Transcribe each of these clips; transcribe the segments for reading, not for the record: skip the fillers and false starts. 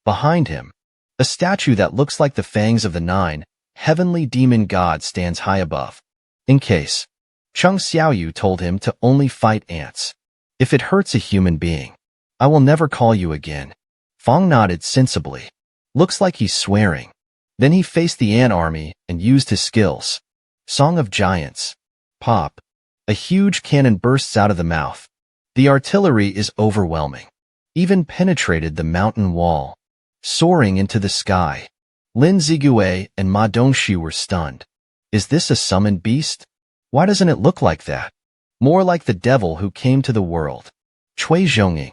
Behind him, a statue that looks like the fangs of the 9 heavenly demon god stands high above. In case, Chung Xiaoyu told him to only fight ants. If it hurts a human being, I will never call you again. Fong nodded sensibly. Looks like he's swearing. Then he faced the ant army and used his skills. Song of Giants. Pop. A huge cannon bursts out of the mouth. The artillery is overwhelming. Even penetrated the mountain wall. Soaring into the sky. Lin Zigue and Ma Dongxu were stunned. Is this a summoned beast? Why doesn't it look like that? More like the devil who came to the world. Cui Zhongying.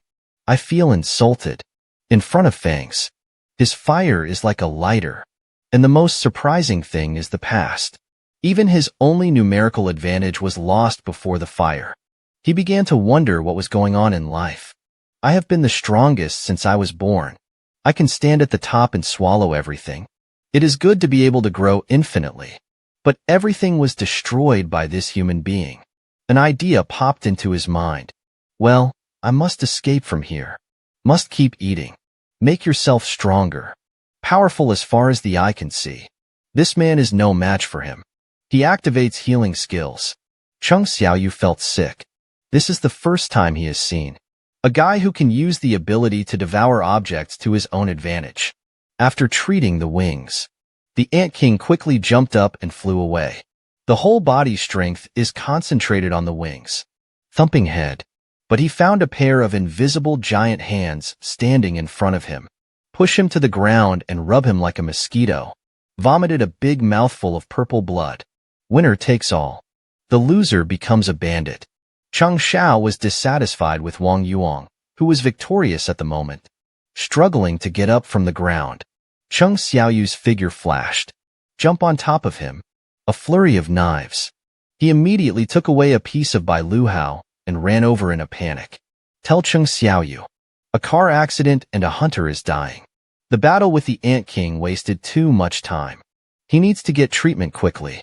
I feel insulted. In front of Fangs. His fire is like a lighter. And the most surprising thing is the past. Even his only numerical advantage was lost before the fire. He began to wonder what was going on in life. I have been the strongest since I was born. I can stand at the top and swallow everything. It is good to be able to grow infinitely. But everything was destroyed by this human being. An idea popped into his mind. Well, I must escape from here. Must keep eating. Make yourself stronger. Powerful as far as the eye can see. This man is no match for him. He activates healing skills. Chung Xiaoyu felt sick. This is the first time he has seen a guy who can use the ability to devour objects to his own advantage. After treating the wings, the Ant King quickly jumped up and flew away. The whole body strength is concentrated on the wings. Thumping head. But he found a pair of invisible giant hands standing in front of him. Push him to the ground and rub him like a mosquito. Vomited a big mouthful of purple blood. Winner takes all. The loser becomes a bandit. Chang Shao was dissatisfied with Wang Yuang, who was victorious at the moment. Struggling to get up from the ground, Chung Xiaoyu's figure flashed. Jump on top of him. A flurry of knives. He immediately took away a piece of Bai Lu Hao and ran over in a panic. Tell Chung Xiaoyu. A car accident and a hunter is dying. The battle with the Ant King wasted too much time. He needs to get treatment quickly.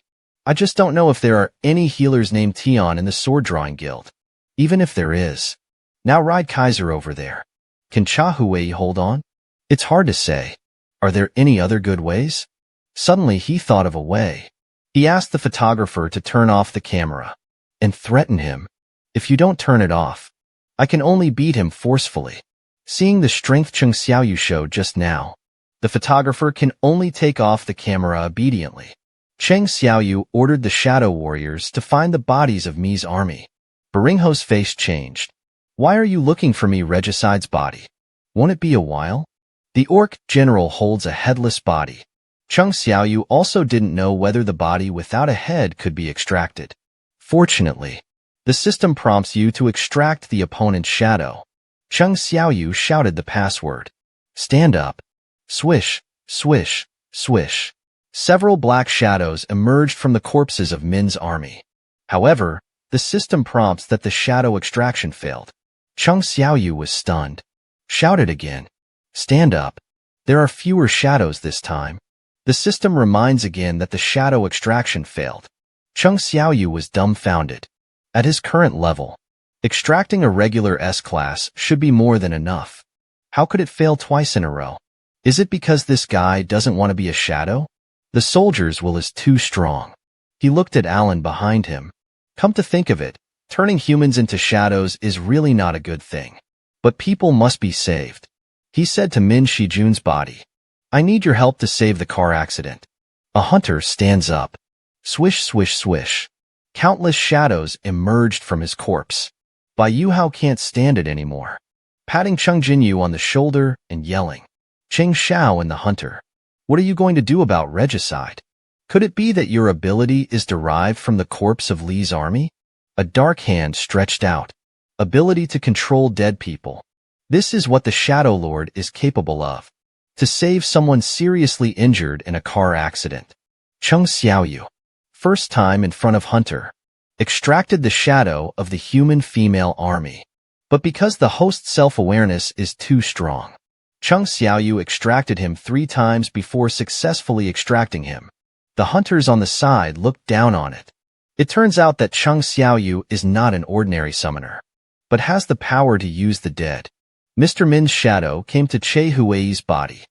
I just don't know if there are any healers named Tian in the Sword Drawing Guild. Even if there is. Now ride Kaiser over there. Can Cha Huwei hold on? It's hard to say. Are there any other good ways? Suddenly he thought of a way. He asked the photographer to turn off the camera and threatened him. If you don't turn it off, I can only beat him forcefully. Seeing the strength Chung Xiaoyu showed just now, the photographer can only take off the camera obediently. Cheng Xiaoyu ordered the Shadow Warriors to find the bodies of Mi's army. Baringho's face changed. Why are you looking for me, Regicide's body? Won't it be a while? The orc general holds a headless body. Chung Xiaoyu also didn't know whether the body without a head could be extracted. Fortunately, the system prompts you to extract the opponent's shadow. Chung Xiaoyu shouted the password. Stand up. Swish, swish, swish. Several black shadows emerged from the corpses of Min's army. However, the system prompts that the shadow extraction failed. Chung Xiaoyu was stunned. Shouted again. Stand up. There are fewer shadows this time. The system reminds again that the shadow extraction failed. Chung Xiaoyu was dumbfounded. At his current level, extracting a regular S-class should be more than enough. How could it fail twice in a row? Is it because this guy doesn't want to be a shadow? The soldier's will is too strong. He looked at Alan behind him. Come to think of it, turning humans into shadows is really not a good thing. But people must be saved. He said to Min Shijun's body. I need your help to save the car accident. A hunter stands up. Swish, swish, swish. Countless shadows emerged from his corpse. Bai Yuhao can't stand it anymore. Patting Chung Jinyu on the shoulder and yelling. Cheng Shao and the hunter. What are you going to do about regicide? Could it be that your ability is derived from the corpse of Li's army? A dark hand stretched out. Ability to control dead people. This is what the Shadow Lord is capable of. To save someone seriously injured in a car accident. Chung Xiaoyu. First time in front of Hunter. Extracted the shadow of the human female army. But because the host's self-awareness is too strong, Chung Xiaoyu extracted him 3 times before successfully extracting him. The hunters on the side looked down on it. It turns out that Chung Xiaoyu is not an ordinary summoner, but has the power to use the dead. Mr. Min's shadow came to Che Hui's body.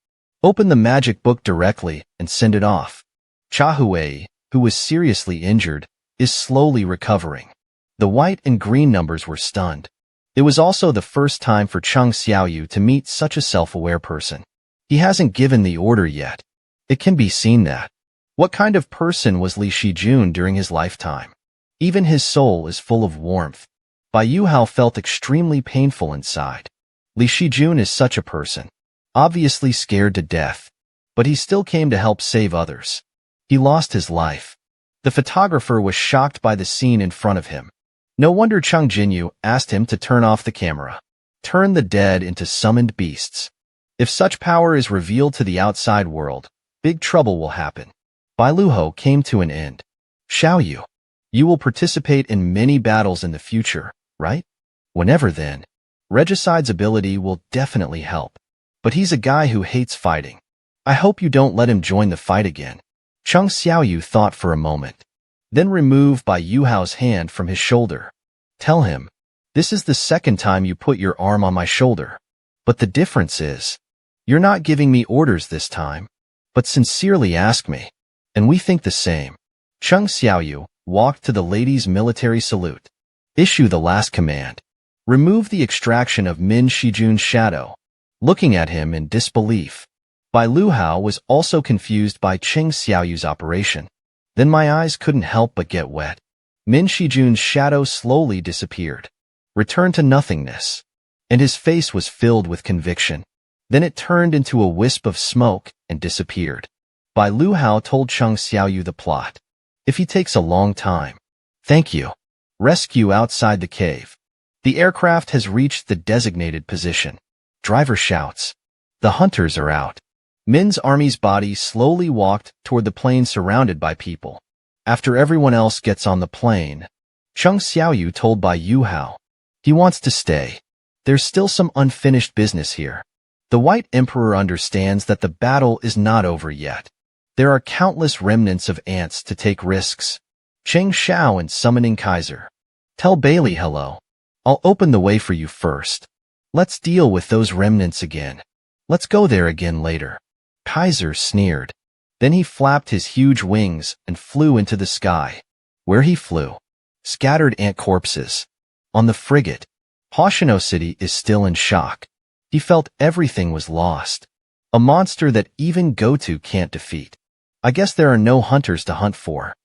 Open the magic book directly and send it off. Cha Hui, who was seriously injured, is slowly recovering. The white and green numbers were stunned. It was also the first time for Cheng Xiaoyu to meet such a self-aware person. He hasn't given the order yet. It can be seen that. What kind of person was Li Shijun during his lifetime? Even his soul is full of warmth. Bai Yuhao felt extremely painful inside. Li Shijun is such a person. Obviously scared to death. But he still came to help save others. He lost his life. The photographer was shocked by the scene in front of him. No wonder Cheng Jinyu asked him to turn off the camera. Turn the dead into summoned beasts. If such power is revealed to the outside world, big trouble will happen. Bai Luo came to an end. Xiaoyu, you will participate in many battles in the future, right? Whenever then. Regicide's ability will definitely help. But he's a guy who hates fighting. I hope you don't let him join the fight again. Cheng Xiaoyu thought for a moment. Then removed Bai Yuhao's hand from his shoulder. Tell him, this is the second time you put your arm on my shoulder. But the difference is, you're not giving me orders this time, but sincerely ask me. And we think the same. Cheng Xiaoyu walked to the lady's military salute. Issue the last command. Remove the extraction of Min Shijun's shadow. Looking at him in disbelief. Bai Luhao was also confused by Cheng Xiaoyu's operation. Then my eyes couldn't help but get wet. Min Shijun's shadow slowly disappeared. Returned to nothingness. And his face was filled with conviction. Then it turned into a wisp of smoke and disappeared. Bai Luhao told Cheng Xiaoyu the plot. If he takes a long time. Thank you. Rescue outside the cave. The aircraft has reached the designated position. Driver shouts. The hunters are out. Min's army's body slowly walked toward the plane surrounded by people. After everyone else gets on the plane, Cheng Xiaoyu told Bai Yuhao. He wants to stay. There's still some unfinished business here. The White Emperor understands that the battle is not over yet. There are countless remnants of ants to take risks. Cheng Shao and Summoning Kaiser. Tell Bailey hello. I'll open the way for you first. Let's deal with those remnants again. Let's go there again later. Kaiser sneered. Then he flapped his huge wings and flew into the sky. Where he flew. Scattered ant corpses. On the frigate. Hoshino City is still in shock. He felt everything was lost. A monster that even Goto can't defeat. I guess there are no hunters to hunt for.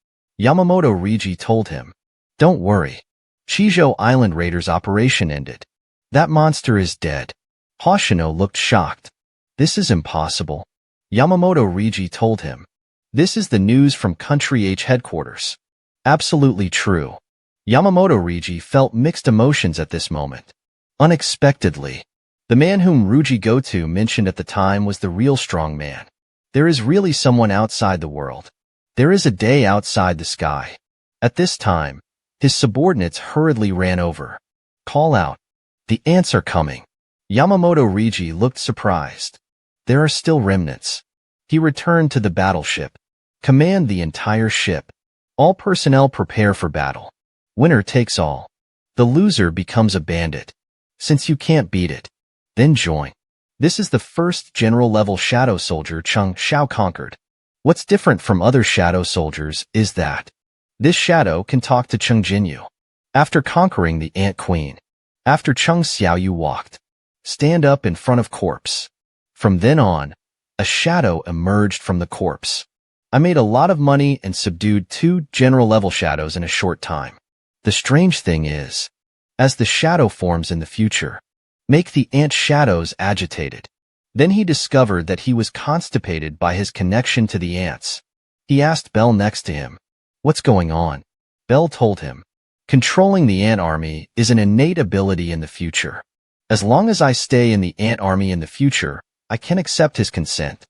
Yamamoto Rigi told him. Don't worry. Chijo Island Raiders' operation ended. That monster is dead. Hoshino looked shocked. This is impossible. Yamamoto Rigi told him. This is the news from Country H headquarters. Absolutely true. Yamamoto Rigi felt mixed emotions at this moment. Unexpectedly, the man whom Ruji Goto mentioned at the time was the real strong man. There is really someone outside the world. There is a day outside the sky. At this time, his subordinates hurriedly ran over. Call out. The ants are coming. Yamamoto Rigi looked surprised. There are still remnants. He returned to the battleship. Command the entire ship. All personnel prepare for battle. Winner takes all. The loser becomes a bandit. Since you can't beat it, then join. This is the first general-level shadow soldier Cheng Shao conquered. What's different from other shadow soldiers is that this shadow can talk to Cheng Jinyu. After conquering the Ant Queen, after Cheng Xiaoyu walked, stand up in front of corpse. From then on, a shadow emerged from the corpse. I made a lot of money and subdued 2 general-level shadows in a short time. The strange thing is, as the shadow forms in the future, make the ant shadows agitated. Then he discovered that he was constipated by his connection to the ants. He asked Bell next to him, "What's going on?" Bell told him, "Controlling the ant army is an innate ability in the future. As long as I stay in the ant army in the future, I can accept his consent.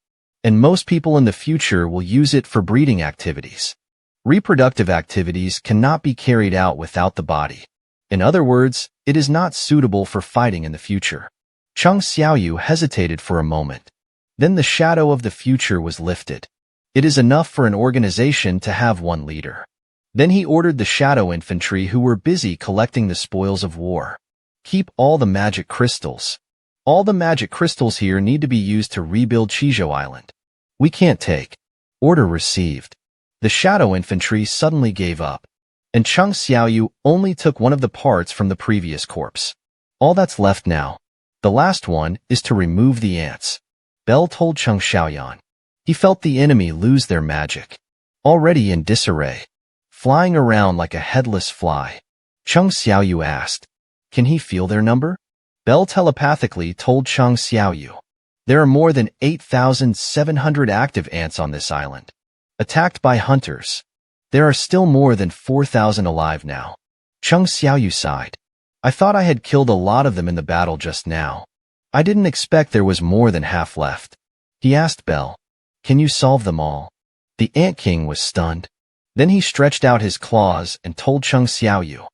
And most people in the future will use it for breeding activities. Reproductive activities cannot be carried out without the body. In other words, it is not suitable for fighting in the future." Cheng Xiaoyu hesitated for a moment. Then the shadow of the future was lifted. It is enough for an organization to have one leader. Then he ordered the shadow infantry who were busy collecting the spoils of war. Keep all the magic crystals. All the magic crystals here need to be used to rebuild Chijo Island. We can't take. Order received. The shadow infantry suddenly gave up, and Chung Xiaoyu only took one of the parts from the previous corpse. All that's left now. The last one is to remove the ants. Bell told Chung Xiaoyan. He felt the enemy lose their magic. Already in disarray, flying around like a headless fly. Chung Xiaoyu asked, "Can he feel their number?" Bell telepathically told Chung Xiaoyu. There are more than 8,700 active ants on this island, attacked by hunters. There are still more than 4,000 alive now. Chung Xiaoyu sighed. I thought I had killed a lot of them in the battle just now. I didn't expect there was more than half left. He asked Bell, "Can you solve them all?" The Ant King was stunned. Then he stretched out his claws and told Chung Xiaoyu,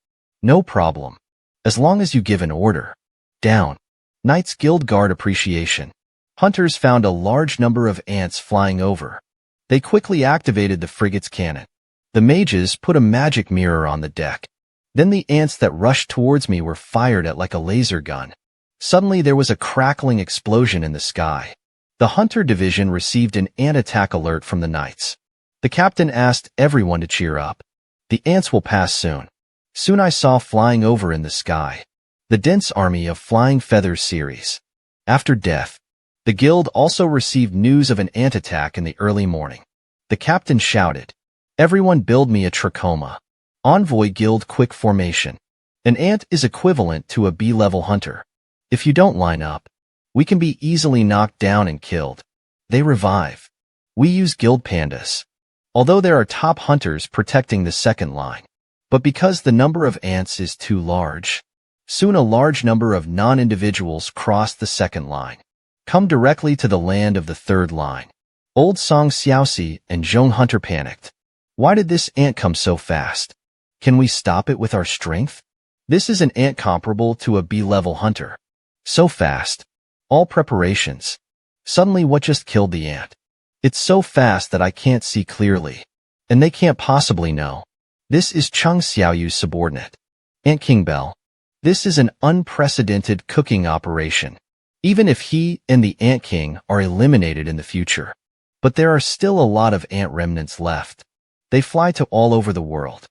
"No problem. As long as you give an order." Down. Knights Guild Guard Appreciation. Hunters found a large number of ants flying over. They quickly activated the frigate's cannon. The mages put a magic mirror on the deck. Then the ants that rushed towards me were fired at like a laser gun. Suddenly there was a crackling explosion in the sky. The hunter division received an ant attack alert from the knights. The captain asked everyone to cheer up. The ants will pass soon. Soon I saw flying over in the sky the dense army of Flying Feathers series. After death, the guild also received news of an ant attack in the early morning. The captain shouted, "Everyone build me a trachoma." Envoy Guild Quick Formation. An ant is equivalent to a B-level hunter. If you don't line up, we can be easily knocked down and killed. They revive. We use guild pandas. Although there are top hunters protecting the second line. But because the number of ants is too large, soon a large number of non-individuals cross the second line. Come directly to the land of the third line. Old Song Xiaoxi and Zhong Hunter panicked. Why did this ant come so fast? Can we stop it with our strength? This is an ant comparable to a B-level hunter. So fast. All preparations. Suddenly what just killed the ant? It's so fast that I can't see clearly. And they can't possibly know. This is Chung Xiaoyu's subordinate. Ant King Bell. This is an unprecedented cooking operation. Even if he and the Ant King are eliminated in the future. But there are still a lot of ant remnants left. They fly to all over the world.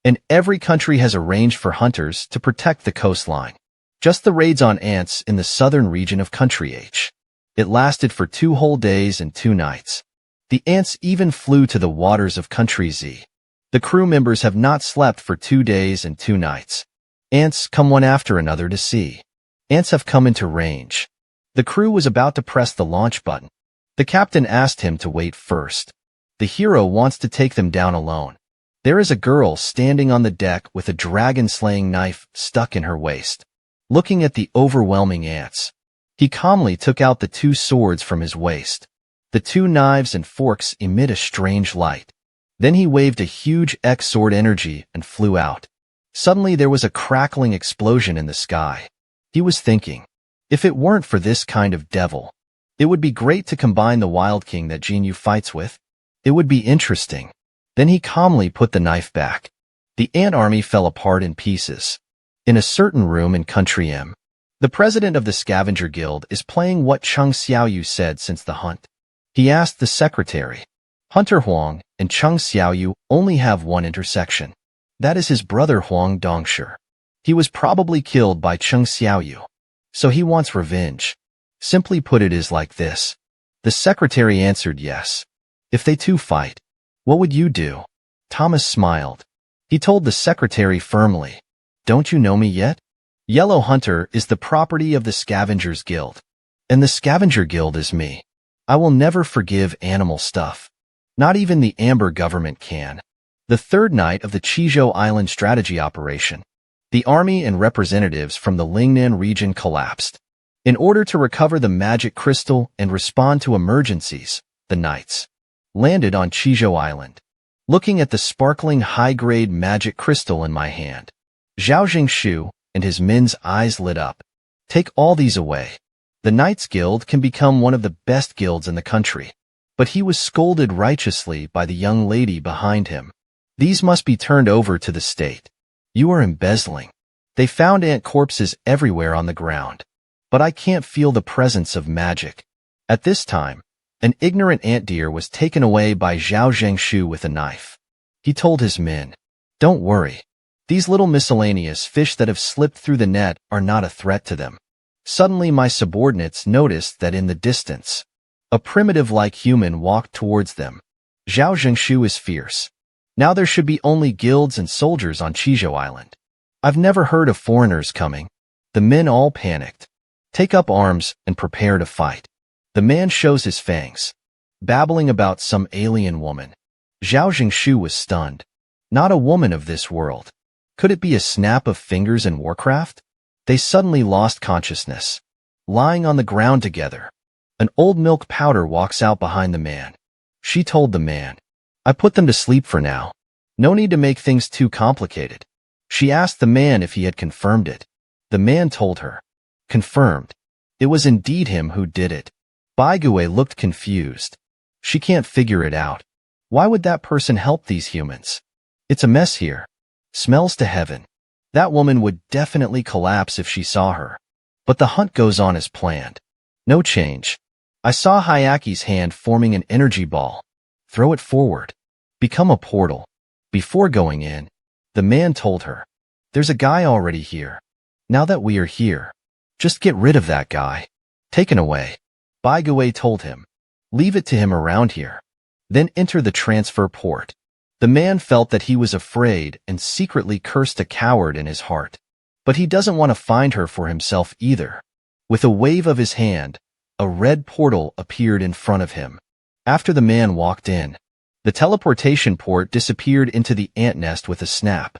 And every country has arranged for hunters to protect the coastline. Just the raids on ants in the southern region of Country H. It lasted for 2 whole days and 2 nights. The ants even flew to the waters of Country Z. The crew members have not slept for 2 days and 2 nights. Ants come one after another to sea. Ants have come into range. The crew was about to press the launch button. The captain asked him to wait first. The hero wants to take them down alone. There is a girl standing on the deck with a dragon-slaying knife stuck in her waist, looking at the overwhelming ants. He calmly took out the 2 swords from his waist. The 2 knives and forks emit a strange light. Then he waved a huge X-sword energy and flew out. Suddenly there was a crackling explosion in the sky. He was thinking, if it weren't for this kind of devil, it would be great to combine the Wild King that Jinyu fights with. It would be interesting. Then he calmly put the knife back. The ant army fell apart in pieces. In a certain room in Country M, the president of the Scavenger Guild is playing what Chung Xiaoyu said since the hunt. He asked the secretary. Hunter Huang and Chung Xiaoyu only have one intersection. That is his brother Huang Dongshi. He was probably killed by Chung Xiaoyu. So he wants revenge. Simply put, it is like this. The secretary answered yes. If they two fight, what would you do? Thomas smiled. He told the secretary firmly, "Don't you know me yet? Yellow Hunter is the property of the Scavengers Guild. And the Scavenger Guild is me. I will never forgive animal stuff. Not even the Amber government can." The third night of the Chijo Island strategy operation, the army and representatives from the Lingnan region collapsed. In order to recover the magic crystal and respond to emergencies, the knights landed on Chijo Island. Looking at the sparkling high-grade magic crystal in my hand, Zhao Jingshu and his men's eyes lit up. Take all these away. The Knights Guild can become one of the best guilds in the country. But he was scolded righteously by the young lady behind him. These must be turned over to the state. You are embezzling. They found ant corpses everywhere on the ground. but I can't feel the presence of magic. At this time, an ignorant ant deer was taken away by Zhao Zhengshu with a knife. He told his men, "Don't worry. These little miscellaneous fish that have slipped through the net are not a threat to them." Suddenly my subordinates noticed that in the distance, a primitive-like human walked towards them. Zhao Zhengshu is fierce. Now there should be only guilds and soldiers on Chizhou Island. I've never heard of foreigners coming. The men all panicked. Take up arms and prepare to fight. The man shows his fangs, babbling about some alien woman. Zhao Zhengshu was stunned. Not a woman of this world. Could it be a snap of fingers in Warcraft? They suddenly lost consciousness, lying on the ground together. An old milk powder walks out behind the man. She told the man, "I put them to sleep for now. No need to make things too complicated." She asked the man if he had confirmed it. The man told her, "Confirmed. It was indeed him who did it." Baigui looked confused. She can't figure it out. Why would that person help these humans? It's a mess here. Smells to heaven. That woman would definitely collapse if she saw her. But the hunt goes on as planned. No change. I saw Hayaki's hand forming an energy ball. Throw it forward. Become a portal. Before going in, the man told her, "There's a guy already here. Now that we are here, just get rid of that guy. Taken away." Baigui told him, "Leave it to him around here. Then enter the transfer port." The man felt that he was afraid and secretly cursed a coward in his heart. But he doesn't want to find her for himself either. With a wave of his hand, a red portal appeared in front of him. After the man walked in, the teleportation port disappeared into the ant nest with a snap.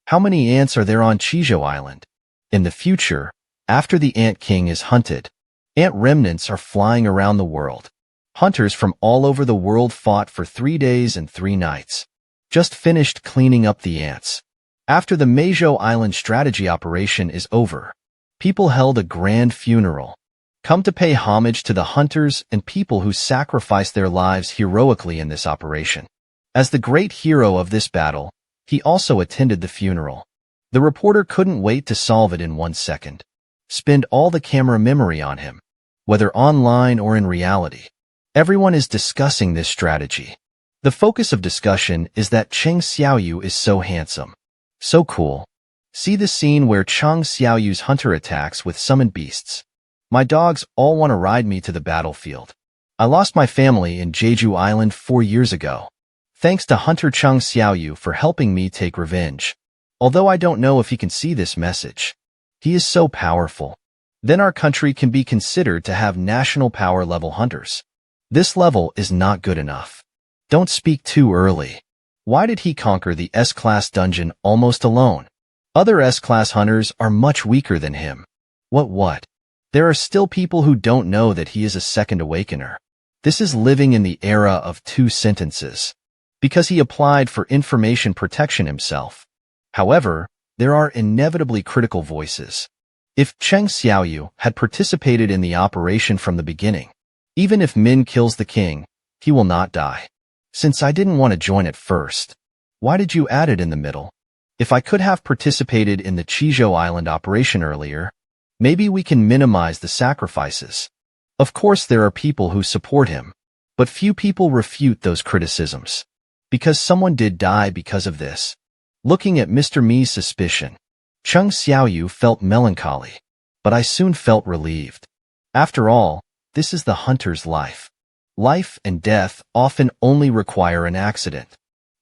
How many ants are there on Chizhou Island? In the future, after the Ant King is hunted, ant remnants are flying around the world. Hunters from all over the world fought for 3 days and 3 nights. Just finished cleaning up the ants. After the Meizhou Island strategy operation is over, people held a grand funeral. Come to pay homage to the hunters and people who sacrificed their lives heroically in this operation. As the great hero of this battle, he also attended the funeral. The reporter couldn't wait to solve it in 1 second. Spend all the camera memory on him, whether online or in reality. Everyone is discussing this strategy. The focus of discussion is that Cheng Xiaoyu is so handsome. So cool. See the scene where Cheng Xiaoyu's hunter attacks with summoned beasts. My dogs all want to ride me to the battlefield. I lost my family in Jeju Island 4 years ago. Thanks to Hunter Cheng Xiaoyu for helping me take revenge. Although I don't know if he can see this message. He is so powerful. Then our country can be considered to have national power level hunters. This level is not good enough. Don't speak too early. Why did he conquer the S-Class dungeon almost alone? Other S-Class hunters are much weaker than him. What? There are still people who don't know that he is a second awakener. This is living in the era of 2 sentences. Because he applied for information protection himself. However, there are inevitably critical voices. If Cheng Xiaoyu had participated in the operation from the beginning, even if Min kills the king, he will not die. Since I didn't want to join at first, why did you add it in the middle? If I could have participated in the Chizhou Island operation earlier, maybe we can minimize the sacrifices. Of course there are people who support him, but few people refute those criticisms. Because someone did die because of this. Looking at Mr. Mi's suspicion, Cheng Xiaoyu felt melancholy, but I soon felt relieved. After all, this is the hunter's life. Life and death often only require an accident.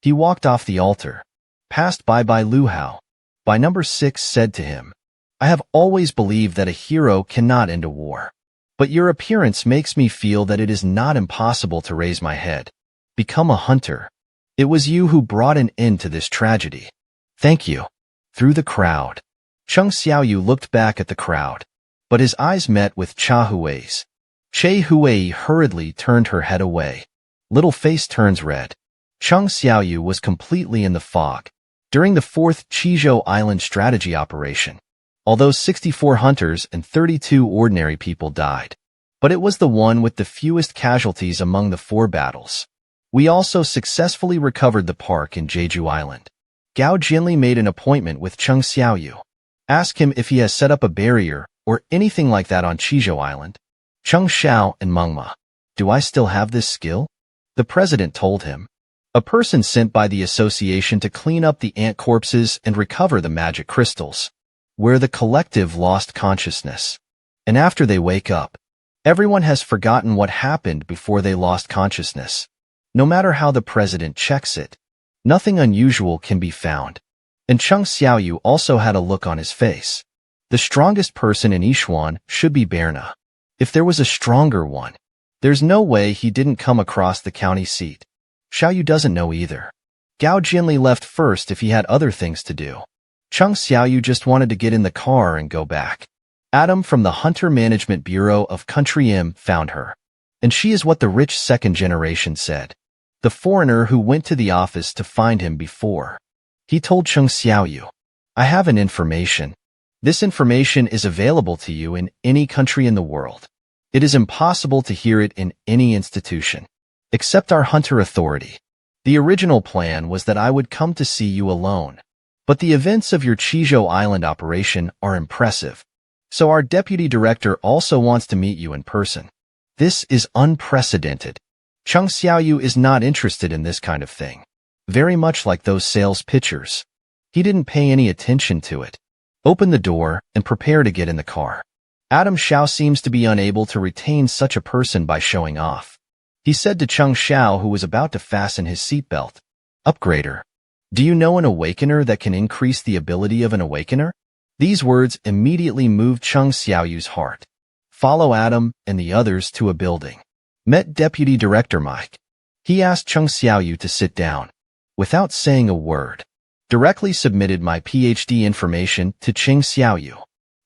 He walked off the altar, passed by Lu Hao. By number 6 said to him, "I have always believed that a hero cannot end a war. But your appearance makes me feel that it is not impossible to raise my head. Become a hunter. It was you who brought an end to this tragedy. Thank you." Through the crowd, Cheng Xiaoyu looked back at the crowd, but his eyes met with Cha Hui's. Che Hui hurriedly turned her head away. Little face turns red. Cheng Xiaoyu was completely in the fog. During the 4th Chizhou Island strategy operation, although 64 hunters and 32 ordinary people died, but it was the one with the fewest casualties among the 4 battles. We also successfully recovered the park in Jeju Island. Gao Jinli made an appointment with Cheng Xiaoyu. Ask him if he has set up a barrier or anything like that on Chizhou Island. Cheng Xiao and Mengma. Do I still have this skill? The president told him. A person sent by the association to clean up the ant corpses and recover the magic crystals, where the collective lost consciousness. And after they wake up, everyone has forgotten what happened before they lost consciousness. No matter how the president checks it, nothing unusual can be found. And Cheng Xiaoyu also had a look on his face. The strongest person in Yishuan should be Berna. If there was a stronger one, there's no way he didn't come across the county seat. Xiaoyu doesn't know either. Gao Jinli left first if he had other things to do. Cheng Xiaoyu just wanted to get in the car and go back. Adam from the Hunter Management Bureau of Country M found her. And she is what the rich second generation said. The foreigner who went to the office to find him before. He told Cheng Xiaoyu, I have an information. This information is available to you in any country in the world. It is impossible to hear it in any institution, except our Hunter Authority. The original plan was that I would come to see you alone. But the events of your Chizhou Island operation are impressive. So our deputy director also wants to meet you in person. This is unprecedented. Cheng Xiaoyu is not interested in this kind of thing. Very much like those sales pitchers. He didn't pay any attention to it. Open the door and prepare to get in the car. Adam Xiao seems to be unable to retain such a person by showing off. He said to Cheng Xiao, who was about to fasten his seatbelt, Upgrader. Do you know an awakener that can increase the ability of an awakener? These words immediately moved Cheng Xiaoyu's heart. Follow Adam and the others to a building. Met Deputy Director Mike. He asked Cheng Xiaoyu to sit down. Without saying a word, directly submitted my PhD information to Cheng Xiaoyu.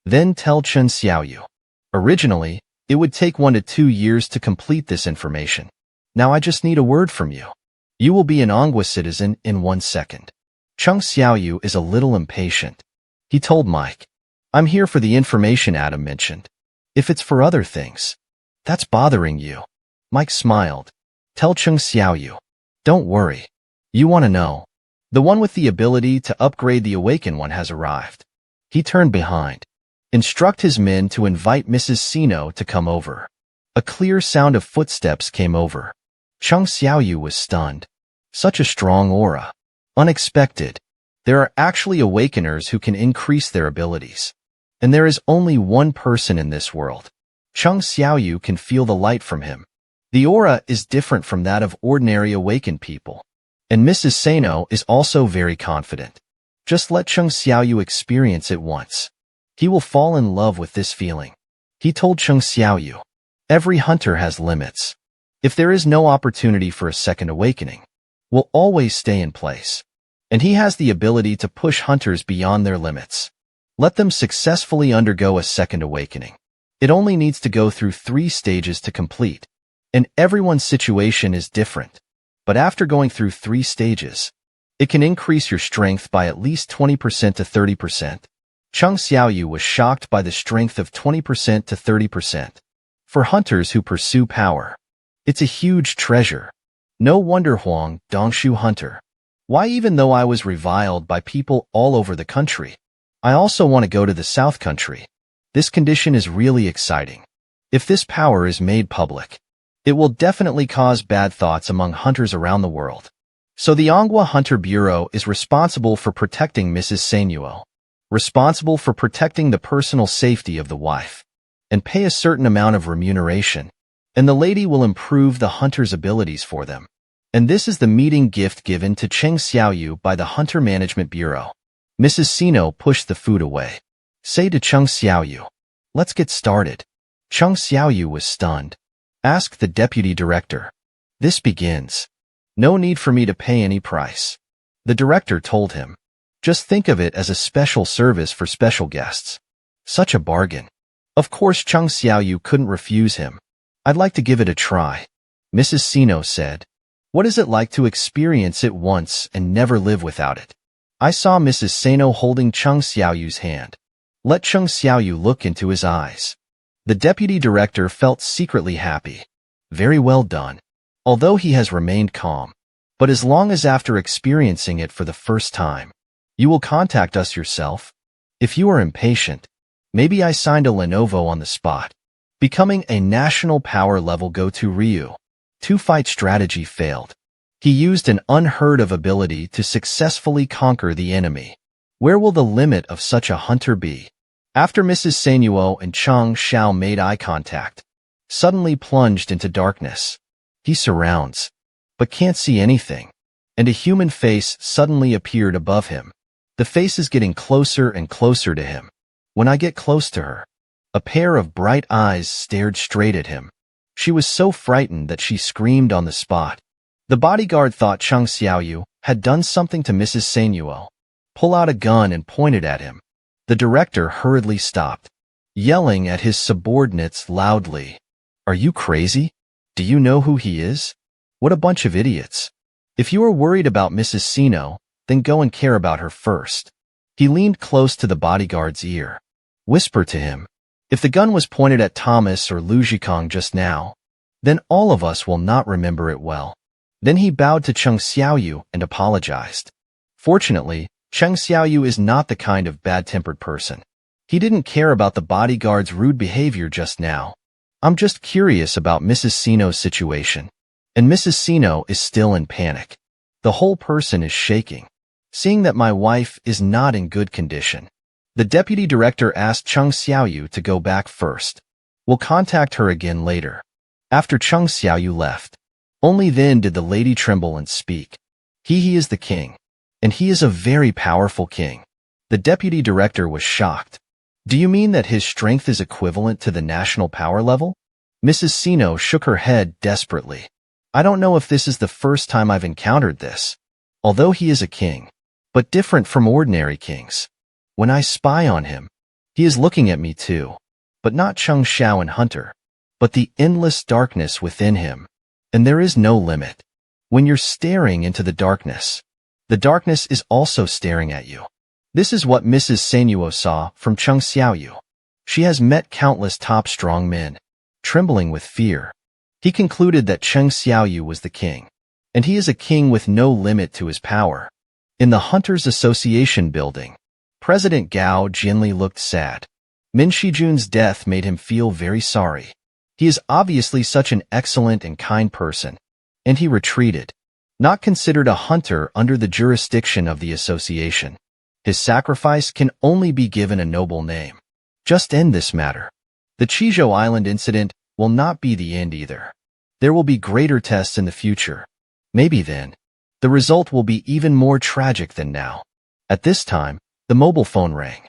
Then tell Cheng Xiaoyu. Originally, it would take 1 to 2 years to complete this information. Now I just need a word from you. You will be an Anghua citizen in 1 second. Cheng Xiaoyu is a little impatient. He told Mike, I'm here for the information Adam mentioned. If it's for other things, that's bothering you. Mike smiled. Tell Cheng Xiaoyu. Don't worry. You want to know. The one with the ability to upgrade the awakened one has arrived. He turned behind. Instruct his men to invite Mrs. Sino to come over. A clear sound of footsteps came over. Cheng Xiaoyu was stunned. Such a strong aura. Unexpected. There are actually awakeners who can increase their abilities. And there is only one person in this world. Cheng Xiaoyu can feel the light from him. The aura is different from that of ordinary awakened people. And Mrs. Sano is also very confident. Just let Cheng Xiaoyu experience it once. He will fall in love with this feeling. He told Cheng Xiaoyu, every hunter has limits. If there is no opportunity for a second awakening, will always stay in place. And he has the ability to push hunters beyond their limits. Let them successfully undergo a second awakening. It only needs to go through 3 stages to complete. And everyone's situation is different. But after going through 3 stages, it can increase your strength by at least 20% to 30%. Cheng Xiaoyu was shocked by the strength of 20% to 30%. For hunters who pursue power, it's a huge treasure. No wonder Huang Dongshu Hunter. Why, even though I was reviled by people all over the country, I also want to go to the South Country. This condition is really exciting. If this power is made public, it will definitely cause bad thoughts among hunters around the world. So the Anghua Hunter Bureau is responsible for protecting Mrs. Sanuo, responsible for protecting the personal safety of the wife, and pay a certain amount of remuneration, and the lady will improve the hunter's abilities for them. And this is the meeting gift given to Cheng Xiaoyu by the Hunter Management Bureau. Mrs. Sino pushed the food away. Say to Cheng Xiaoyu, let's get started. Cheng Xiaoyu was stunned. Ask the deputy director. This begins. No need for me to pay any price. The director told him. Just think of it as a special service for special guests. Such a bargain. Of course Cheng Xiaoyu couldn't refuse him. I'd like to give it a try. Mrs. Sino said. What is it like to experience it once and never live without it? I saw Mrs. Sano holding Cheng Xiaoyu's hand. Let Cheng Xiaoyu look into his eyes. The deputy director felt secretly happy. Very well done. Although he has remained calm. But as long as after experiencing it for the first time, you will contact us yourself. If you are impatient, Maybe I signed a Lenovo on the spot. Becoming a national power level go-to Ryu. Two-fight strategy failed. He used an unheard-of ability to successfully conquer the enemy. Where will the limit of such a hunter be? After Mrs. Seinuo and Chang Xiao made eye contact, suddenly plunged into darkness. He surrounds, but can't see anything, and a human face suddenly appeared above him. The face is getting closer and closer to him. When I get close to her, a pair of bright eyes stared straight at him. She was so frightened that she screamed on the spot. The bodyguard thought Chang Xiaoyu had done something to Mrs. Seinuo, pulled out a gun and pointed at him. The director hurriedly stopped, yelling at his subordinates loudly. Are you crazy? Do you know who he is? What a bunch of idiots. If you are worried about Mrs. Sino, then go and care about her first. He leaned close to the bodyguard's ear. Whisper to him. If the gun was pointed at Thomas or Lu Zhikong just now, then all of us will not remember it well. Then he bowed to Cheng Xiaoyu and apologized. Fortunately, Cheng Xiaoyu is not the kind of bad-tempered person. He didn't care about the bodyguard's rude behavior just now. I'm just curious about Mrs. Sino's situation. And Mrs. Sino is still in panic. The whole person is shaking. Seeing that my wife is not in good condition, the deputy director asked Cheng Xiaoyu to go back first. We'll contact her again later. After Cheng Xiaoyu left, only then did the lady tremble and speak. He is the king, and he is a very powerful king. The deputy director was shocked. Do you mean that his strength is equivalent to the national power level? Mrs. Sino shook her head desperately. I don't know if this is the first time I've encountered this. Although he is a king, but different from ordinary kings. When I spy on him, he is looking at me too, but not Cheng Xiao and Hunter, but the endless darkness within him. And there is no limit. When you're staring into the darkness is also staring at you. This is what Mrs. Seinuo saw from Cheng Xiaoyu. She has met countless top strong men, trembling with fear. He concluded that Cheng Xiaoyu was the king, and he is a king with no limit to his power. In the Hunters Association building, President Gao Jinli looked sad. Min Shijun's death made him feel very sorry. He is obviously such an excellent and kind person, and he retreated, not considered a hunter under the jurisdiction of the association. His sacrifice can only be given a noble name. Just end this matter. The Chizhou Island incident will not be the end either. There will be greater tests in the future. Maybe then, the result will be even more tragic than now. At this time, the mobile phone rang.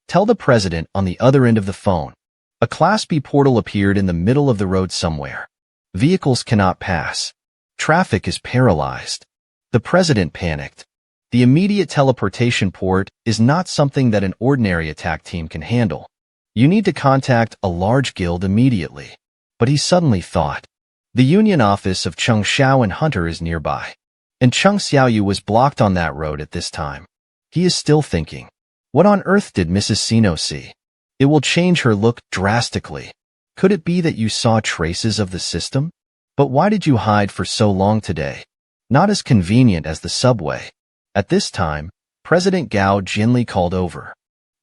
Tell the president on the other end of the phone. A Class B portal appeared in the middle of the road somewhere. Vehicles cannot pass. Traffic is paralyzed. The president panicked. The immediate teleportation port is not something that an ordinary attack team can handle. You need to contact a large guild immediately. But he suddenly thought, the union office of Cheng Xiao and Hunter is nearby, and Cheng Xiaoyu was blocked on that road at this time. He is still thinking, what on earth did Mrs. Sino see? It will change her look drastically. Could it be that you saw traces of the system? But why did you hide for so long today? Not as convenient as the subway. At this time, President Gao Jinli called over.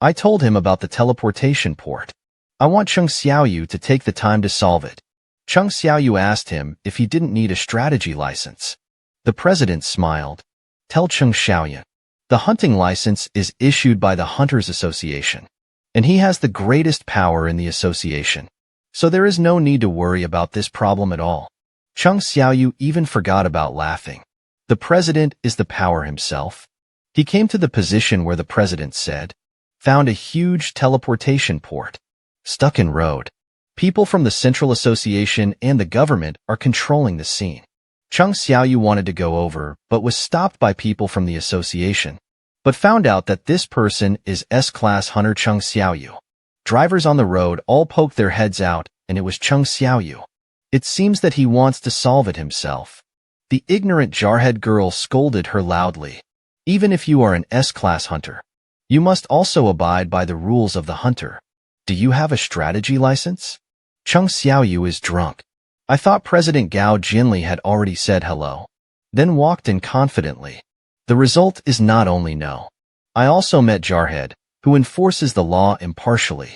I told him about the teleportation port. I want Cheng Xiaoyu to take the time to solve it. Cheng Xiaoyu asked him if he didn't need a strategy license. The president smiled. Tell Cheng Xiaoyan. The hunting license is issued by the Hunters Association, and he has the greatest power in the association. So there is no need to worry about this problem at all. Cheng Xiaoyu even forgot about laughing. The president is the power himself. He came to the position where the president said, found a huge teleportation port. Stuck in road. People from the Central Association and the government are controlling the scene. Cheng Xiaoyu wanted to go over, but was stopped by people from the association, but found out that this person is S-Class Hunter Cheng Xiaoyu. Drivers on the road all poked their heads out, and it was Cheng Xiaoyu. It seems that he wants to solve it himself. The ignorant jarhead girl scolded her loudly. Even if you are an S-Class Hunter, you must also abide by the rules of the Hunter. Do you have a strategy license? Cheng Xiaoyu is drunk. I thought President Gao Jinli had already said hello, then walked in confidently. The result is not only no. I also met Jarhead, who enforces the law impartially.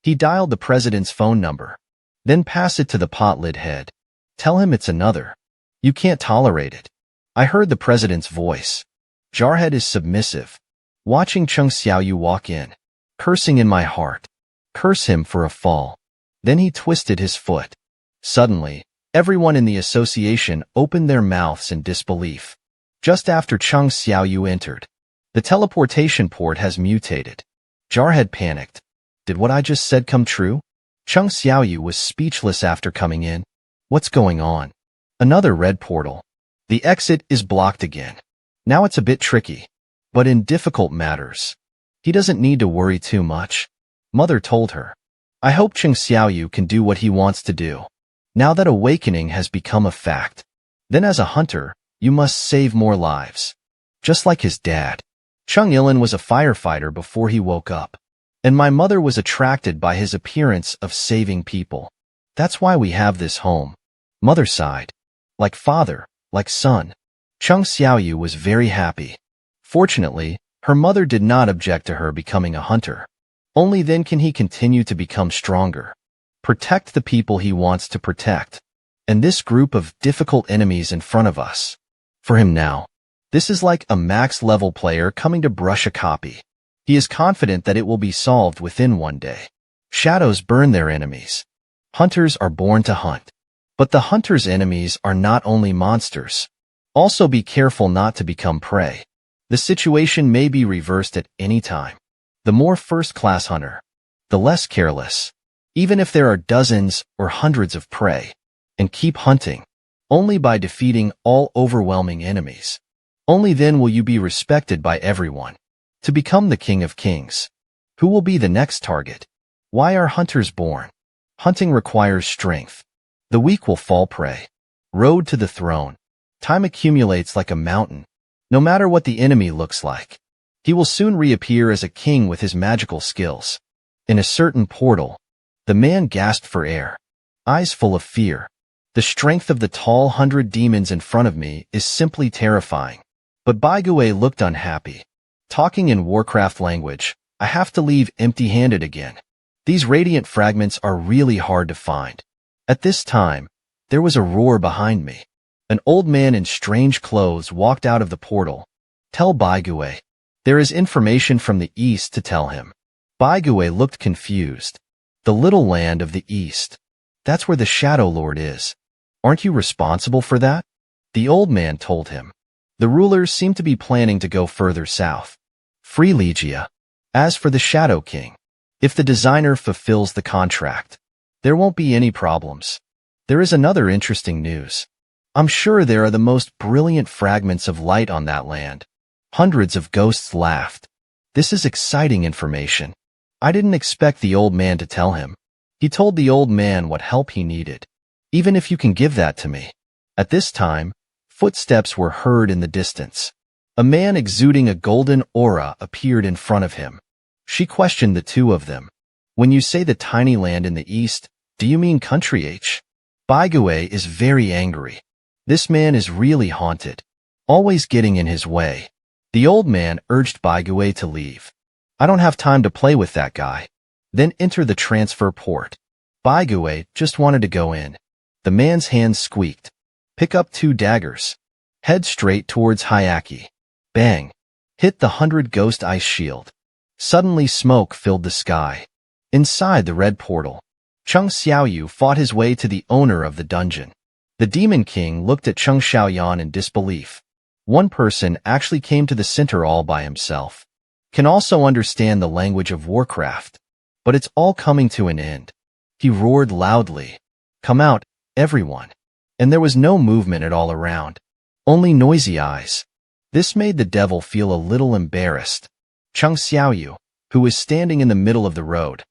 He dialed the president's phone number. Then pass it to the pot lid head. Tell him it's another. You can't tolerate it. I heard the president's voice. Jarhead is submissive. Watching Chung Xiaoyu walk in. Cursing in my heart. Curse him for a fall. Then he twisted his foot. Suddenly, everyone in the association opened their mouths in disbelief. Just after Chung Xiaoyu entered, the teleportation port has mutated. Jarhead panicked. Did what I just said come true? Chung Xiaoyu was speechless after coming in. What's going on? Another red portal. The exit is blocked again. Now it's a bit tricky, but in difficult matters. He doesn't need to worry too much. Mother told her. I hope Chung Xiaoyu can do what he wants to do. Now that awakening has become a fact. Then as a hunter, you must save more lives. Just like his dad. Chung Ilin was a firefighter before he woke up. And my mother was attracted by his appearance of saving people. That's why we have this home. Mother sighed. Like father, like son. Chung Xiaoyu was very happy. Fortunately, her mother did not object to her becoming a hunter. Only then can he continue to become stronger. Protect the people he wants to protect. And this group of difficult enemies in front of us. For him now, this is like a max-level player coming to brush a copy. He is confident that it will be solved within one day. Shadows burn their enemies. Hunters are born to hunt. But the hunter's enemies are not only monsters. Also be careful not to become prey. The situation may be reversed at any time. The more first-class hunter, the less careless. Even if there are dozens or hundreds of prey. And keep hunting. Only by defeating all overwhelming enemies. Only then will you be respected by everyone. To become the king of kings. Who will be the next target? Why are hunters born? Hunting requires strength. The weak will fall prey. Road to the throne. Time accumulates like a mountain. No matter what the enemy looks like. He will soon reappear as a king with his magical skills. In a certain portal, the man gasped for air. Eyes full of fear. The strength of the tall 100 demons in front of me is simply terrifying. But Baiguay looked unhappy. Talking in Warcraft language, I have to leave empty-handed again. These radiant fragments are really hard to find. At this time, there was a roar behind me. An old man in strange clothes walked out of the portal. Tell Baiguay. There is information from the east to tell him. Baiguay looked confused. The little land of the east. That's where the Shadow Lord is. Aren't you responsible for that? The old man told him. The rulers seem to be planning to go further south. Free Legia. As for the Shadow King, if the designer fulfills the contract, there won't be any problems. There is another interesting news. I'm sure there are the most brilliant fragments of light on that land. Hundreds of ghosts laughed. This is exciting information. I didn't expect the old man to tell him. He told the old man what help he needed. Even if you can give that to me. At this time, footsteps were heard in the distance. A man exuding a golden aura appeared in front of him. She questioned the two of them. When you say the tiny land in the east, do you mean country H? Baiguay is very angry. This man is really haunted. Always getting in his way. The old man urged Baiguay to leave. I don't have time to play with that guy. Then enter the transfer port. Baiguay just wanted to go in. The man's hands squeaked. Pick up 2 daggers. Head straight towards Hyaki. Bang. Hit the 100 ghost ice shield. Suddenly smoke filled the sky. Inside the red portal, Chung Xiaoyu fought his way to the owner of the dungeon. The Demon King looked at Chung Xiaoyan in disbelief. One person actually came to the center all by himself. Can also understand the language of Warcraft. But it's all coming to an end. He roared loudly. Come out, everyone. And there was no movement at all around. Only noisy eyes. This made the devil feel a little embarrassed. Chung Xiaoyu, who was standing in the middle of the road,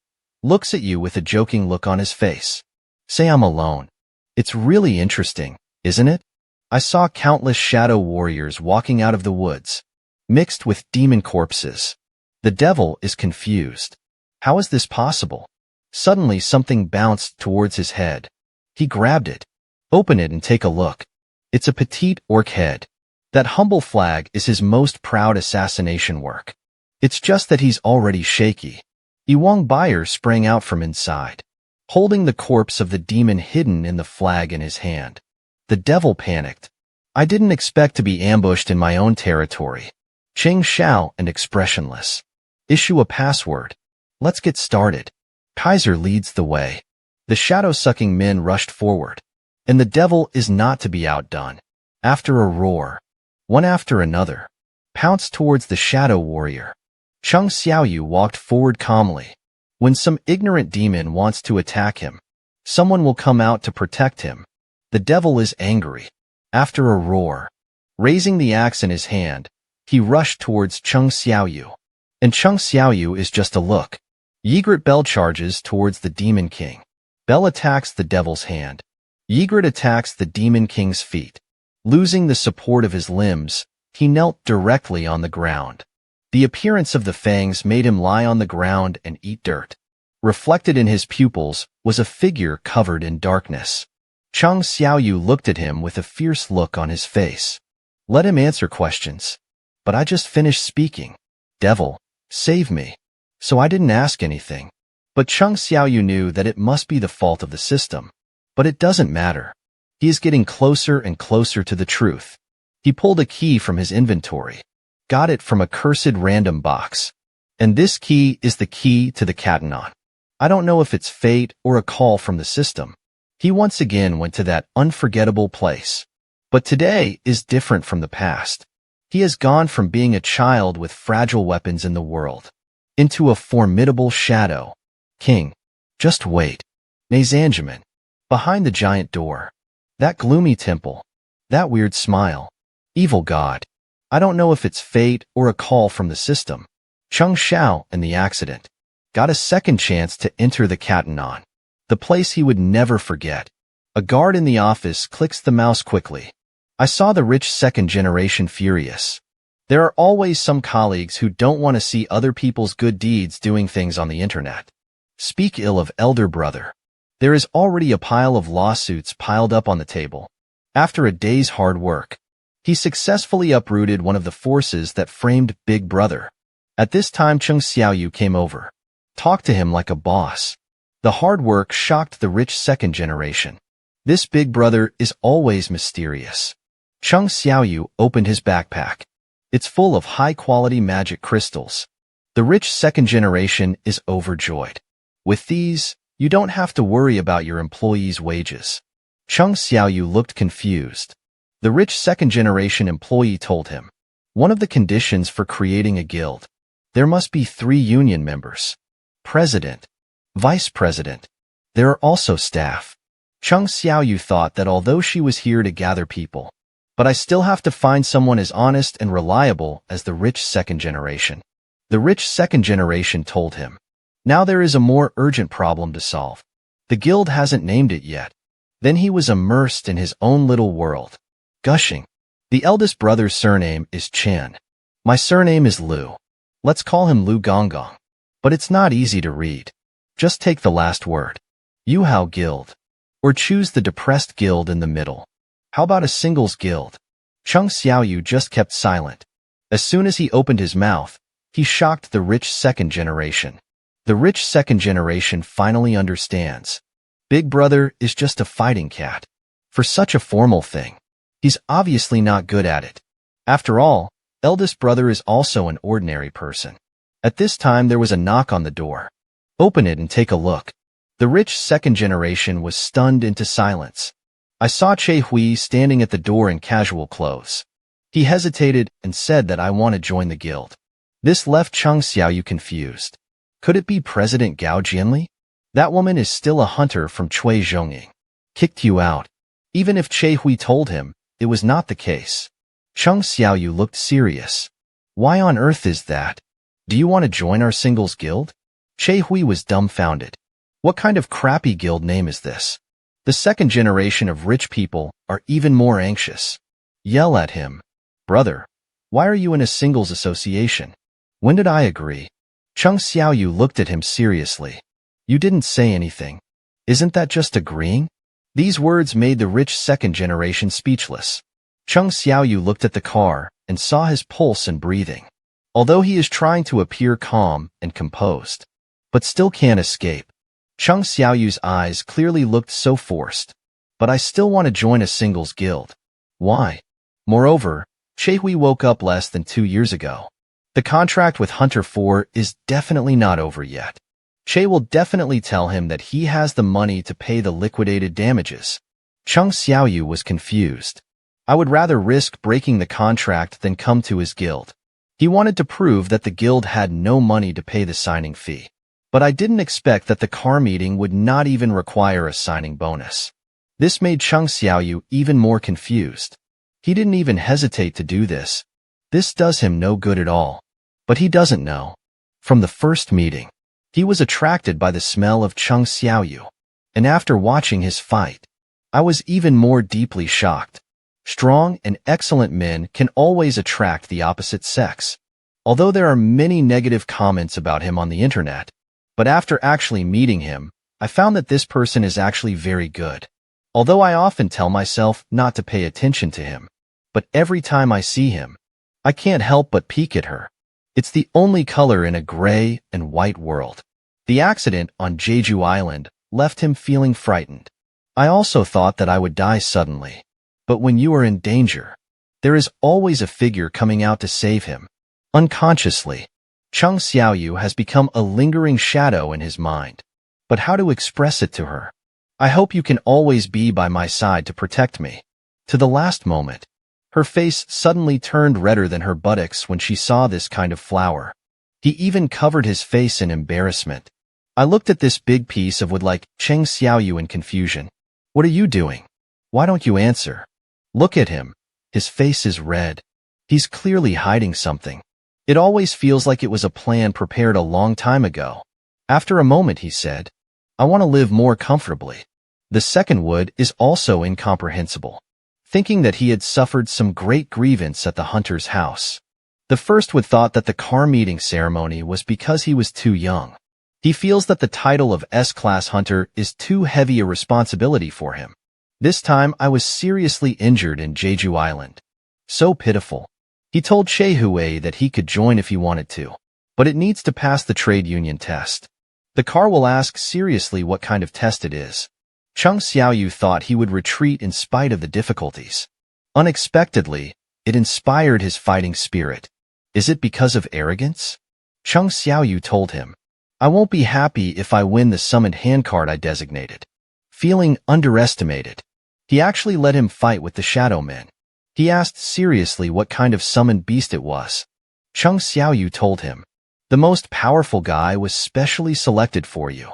looks at you with a joking look on his face. Say I'm alone. It's really interesting, isn't it? I saw countless shadow warriors walking out of the woods, mixed with demon corpses. The devil is confused. How is this possible? Suddenly something bounced towards his head. He grabbed it. Open it and take a look. It's a petite orc head. That humble flag is his most proud assassination work. It's just that he's already shaky. Iwang Buyer sprang out from inside, holding the corpse of the demon hidden in the flag in his hand. The devil panicked. I didn't expect to be ambushed in my own territory. Cheng Xiao and expressionless. Issue a password. Let's get started. Kaiser leads the way. The shadow-sucking men rushed forward, and the devil is not to be outdone. After a roar, one after another, pounced towards the shadow warrior. Cheng Xiaoyu walked forward calmly. When some ignorant demon wants to attack him, someone will come out to protect him. The devil is angry. After a roar, raising the axe in his hand, he rushed towards Cheng Xiaoyu. And Cheng Xiaoyu is just a look. Ygritte Bell charges towards the Demon King. Bell attacks the devil's hand. Ygritte attacks the Demon King's feet. Losing the support of his limbs, he knelt directly on the ground. The appearance of the fangs made him lie on the ground and eat dirt. Reflected in his pupils was a figure covered in darkness. Cheng Xiaoyu looked at him with a fierce look on his face. Let him answer questions. But I just finished speaking. Devil, save me. So I didn't ask anything. But Cheng Xiaoyu knew that it must be the fault of the system. But it doesn't matter. He is getting closer and closer to the truth. He pulled a key from his inventory. Got it from a cursed random box. And this key is the key to the Catanon. I don't know if it's fate or a call from the system. He once again went to that unforgettable place. But today is different from the past. He has gone from being a child with fragile weapons in the world into a formidable shadow. King. Just wait. Nazanjaman. Behind the giant door. That gloomy temple. That weird smile. Evil god. I don't know if it's fate or a call from the system. Cheng Xiao and the accident. Got a second chance to enter the Catanon. The place he would never forget. A guard in the office clicks the mouse quickly. I saw the rich second generation furious. There are always some colleagues who don't want to see other people's good deeds doing things on the internet. Speak ill of elder brother. There is already a pile of lawsuits piled up on the table. After a day's hard work, he successfully uprooted one of the forces that framed Big Brother. At this time Cheng Xiaoyu came over. Talked to him like a boss. The hard work shocked the rich second generation. This Big Brother is always mysterious. Cheng Xiaoyu opened his backpack. It's full of high-quality magic crystals. The rich second generation is overjoyed. With these, you don't have to worry about your employees' wages. Cheng Xiaoyu looked confused. The rich second generation employee told him, one of the conditions for creating a guild, there must be 3 union members. President. Vice president. There are also staff. Cheng Xiaoyu thought that although she was here to gather people, but I still have to find someone as honest and reliable as the rich second generation. The rich second generation told him. Now there is a more urgent problem to solve. The guild hasn't named it yet. Then he was immersed in his own little world. Gushing. The eldest brother's surname is Chen. My surname is Liu. Let's call him Liu Gonggong. But it's not easy to read. Just take the last word. Yuhao Guild. Or choose the depressed guild in the middle. How about a singles guild? Cheng Xiaoyu just kept silent. As soon as he opened his mouth, he shocked the rich second generation. The rich second generation finally understands. Big Brother is just a fighting cat. For such a formal thing, he's obviously not good at it. After all, eldest brother is also an ordinary person. At this time there was a knock on the door. Open it and take a look. The rich second generation was stunned into silence. I saw Che Hui standing at the door in casual clothes. He hesitated and said that I want to join the guild. This left Cheng Xiaoyu confused. Could it be President Gao Jianli? That woman is still a hunter from Chui Zhongying. Kicked you out. Even if Che Hui told him, it was not the case. Cheng Xiaoyu looked serious. Why on earth is that? Do you want to join our singles guild? Che Hui was dumbfounded. What kind of crappy guild name is this? The second generation of rich people are even more anxious. Yell at him. Brother, why are you in a singles association? When did I agree? Cheng Xiaoyu looked at him seriously. You didn't say anything. Isn't that just agreeing? These words made the rich second generation speechless. Cheng Xiaoyu looked at the car and saw his pulse and breathing. Although he is trying to appear calm and composed, but still can't escape. Chung Xiaoyu's eyes clearly looked so forced. But I still want to join a singles guild. Why? Moreover, Chehui woke up less than 2 years ago. The contract with Hunter 4 is definitely not over yet. Che will definitely tell him that he has the money to pay the liquidated damages. Chung Xiaoyu was confused. I would rather risk breaking the contract than come to his guild. He wanted to prove that the guild had no money to pay the signing fee. But I didn't expect that the car meeting would not even require a signing bonus. This made Chung Xiaoyu even more confused. He didn't even hesitate to do this. This does him no good at all. But he doesn't know. From the first meeting, he was attracted by the smell of Chung Xiaoyu. And after watching his fight, I was even more deeply shocked. Strong and excellent men can always attract the opposite sex. Although there are many negative comments about him on the internet, but after actually meeting him, I found that this person is actually very good. Although I often tell myself not to pay attention to him, but every time I see him, I can't help but peek at her. It's the only color in a gray and white world. The accident on Jeju Island left him feeling frightened. I also thought that I would die suddenly. But when you are in danger, there is always a figure coming out to save him. Unconsciously, Chung Xiaoyu has become a lingering shadow in his mind. But how to express it to her? I hope you can always be by my side to protect me. To the last moment, her face suddenly turned redder than her buttocks when she saw this kind of flower. He even covered his face in embarrassment. I looked at this big piece of wood like Cheng Xiaoyu in confusion. What are you doing? Why don't you answer? Look at him. His face is red. He's clearly hiding something. It always feels like it was a plan prepared a long time ago. After a moment he said, I want to live more comfortably. The second wood is also incomprehensible, thinking that he had suffered some great grievance at the hunter's house. The first wood thought that the car meeting ceremony was because he was too young. He feels that the title of S-class hunter is too heavy a responsibility for him. This time I was seriously injured in Jeju Island. So pitiful. He told Che Hui that he could join if he wanted to, but it needs to pass the trade union test. The car will ask seriously what kind of test it is. Chung Xiaoyu thought he would retreat in spite of the difficulties. Unexpectedly, it inspired his fighting spirit. Is it because of arrogance? Chung Xiaoyu told him, I won't be happy if I win the summoned handcard I designated. Feeling underestimated, he actually let him fight with the shadow men. He asked seriously what kind of summoned beast it was. Chung Xiaoyu told him, the most powerful guy was specially selected for you.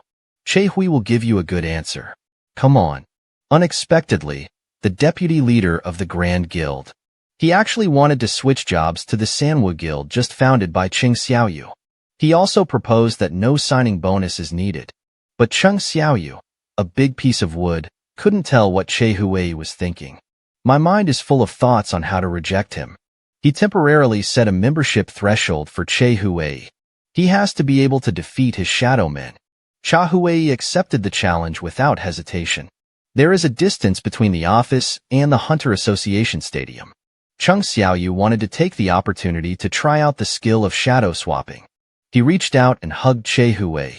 Che Hui will give you a good answer. Come on. Unexpectedly, the deputy leader of the Grand Guild. He actually wanted to switch jobs to the Sanwa Guild just founded by Cheng Xiaoyu. He also proposed that no signing bonus is needed. But Chung Xiaoyu, a big piece of wood, couldn't tell what Che Hui was thinking. My mind is full of thoughts on how to reject him. He temporarily set a membership threshold for Che Hui. He has to be able to defeat his shadow men. Cha Hui accepted the challenge without hesitation. There is a distance between the office and the Hunter Association Stadium. Chung Xiaoyu wanted to take the opportunity to try out the skill of shadow swapping. He reached out and hugged Che Hui.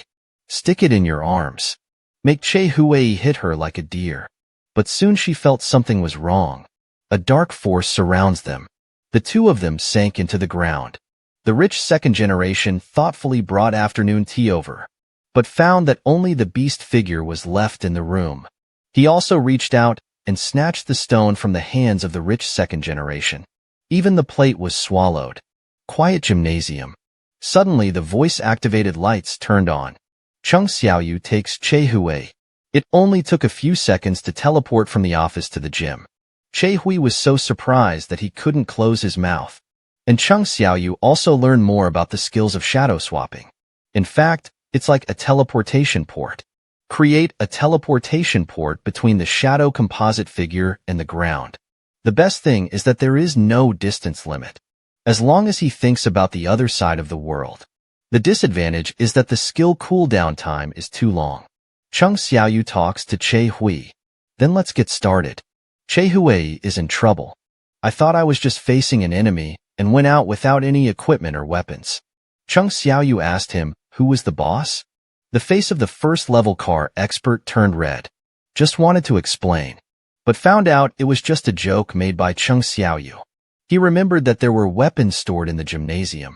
Stick it in your arms. Make Che Hui hit her like a deer. But soon she felt something was wrong. A dark force surrounds them. The two of them sank into the ground. The rich second generation thoughtfully brought afternoon tea over, but found that only the beast figure was left in the room. He also reached out and snatched the stone from the hands of the rich second generation. Even the plate was swallowed. Quiet gymnasium. Suddenly the voice-activated lights turned on. Chung Xiaoyu takes Che Hui. It only took a few seconds to teleport from the office to the gym. Che Hui was so surprised that he couldn't close his mouth. And Chung Xiaoyu also learned more about the skills of shadow swapping. In fact, it's like a teleportation port. Create a teleportation port between the shadow composite figure and the ground. The best thing is that there is no distance limit, as long as he thinks about the other side of the world. The disadvantage is that the skill cooldown time is too long. Chung Xiaoyu talks to Che Hui. Then let's get started. Che Hui is in trouble. I thought I was just facing an enemy and went out without any equipment or weapons. Chung Xiaoyu asked him, who was the boss? The face of the first-level car expert turned red. Just wanted to explain, but found out it was just a joke made by Chung Xiaoyu. He remembered that there were weapons stored in the gymnasium.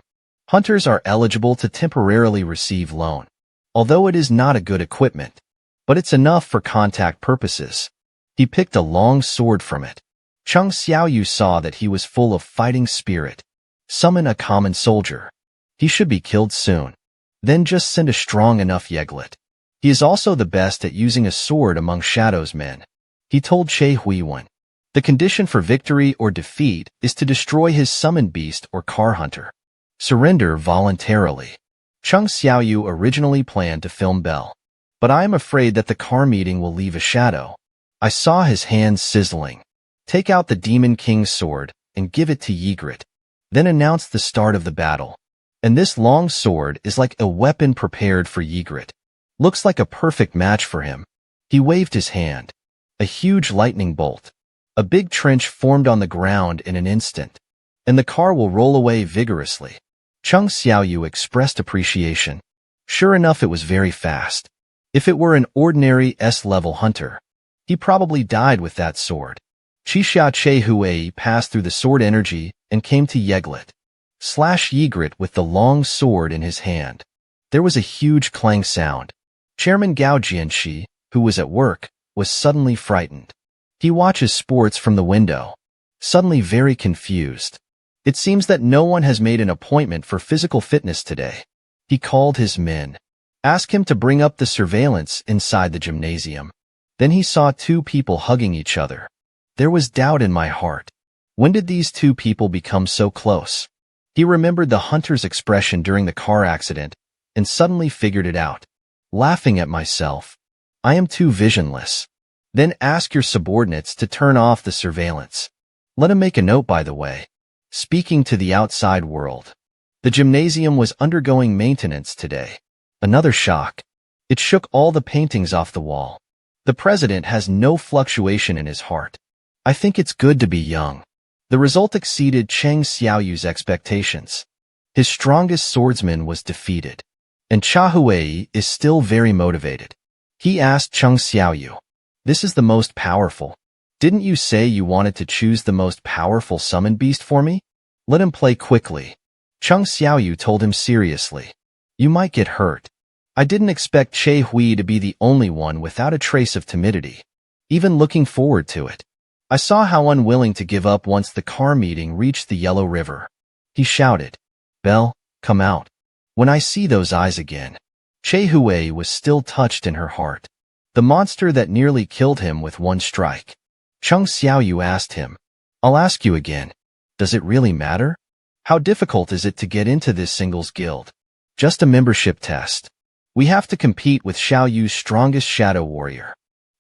Hunters are eligible to temporarily receive loan, although it is not a good equipment, but it's enough for contact purposes. He picked a long sword from it. Chung Xiaoyu saw that he was full of fighting spirit. Summon a common soldier. He should be killed soon. Then just send a strong enough Yeglet. He is also the best at using a sword among Shadow's men. He told Che Huiwen. The condition for victory or defeat is to destroy his summoned beast or car hunter. Surrender voluntarily. Chung Xiaoyu originally planned to film Bell, but I am afraid that the car meeting will leave a shadow. I saw his hands sizzling. Take out the Demon King's sword and give it to Ygritte. Then announce the start of the battle. And this long sword is like a weapon prepared for Ygritte. Looks like a perfect match for him. He waved his hand. A huge lightning bolt. A big trench formed on the ground in an instant, and the car will roll away vigorously. Chung Xiaoyu expressed appreciation. Sure enough, it was very fast. If it were an ordinary S-level hunter, he probably died with that sword. Qixia Che Hui passed through the sword energy and came to Yeglet. Slash Ygritte with the long sword in his hand. There was a huge clang sound. Chairman Gao Jianxi, who was at work, was suddenly frightened. He watches sports from the window, suddenly very confused. It seems that no one has made an appointment for physical fitness today. He called his men. Asked him to bring up the surveillance inside the gymnasium. Then he saw two people hugging each other. There was doubt in my heart. When did these two people become so close? He remembered the hunter's expression during the car accident and suddenly figured it out. Laughing at myself. I am too visionless. Then ask your subordinates to turn off the surveillance. Let him make a note, by the way. Speaking to the outside world. The gymnasium was undergoing maintenance today. Another shock. It shook all the paintings off the wall. The president has no fluctuation in his heart. I think it's good to be young. The result exceeded Cheng Xiaoyu's expectations. His strongest swordsman was defeated. And Cha Huai is still very motivated. He asked Chung Xiaoyu. This is the most powerful. Didn't you say you wanted to choose the most powerful summon beast for me? Let him play quickly. Chung Xiaoyu told him seriously. You might get hurt. I didn't expect Che Hui to be the only one without a trace of timidity. Even looking forward to it. I saw how unwilling to give up once the car meeting reached the Yellow River. He shouted. Belle, come out. When I see those eyes again. Che Hui was still touched in her heart. The monster that nearly killed him with one strike. Chung Xiaoyu asked him. I'll ask you again. Does it really matter? How difficult is it to get into this singles guild? Just a membership test. We have to compete with Xiaoyu's strongest shadow warrior.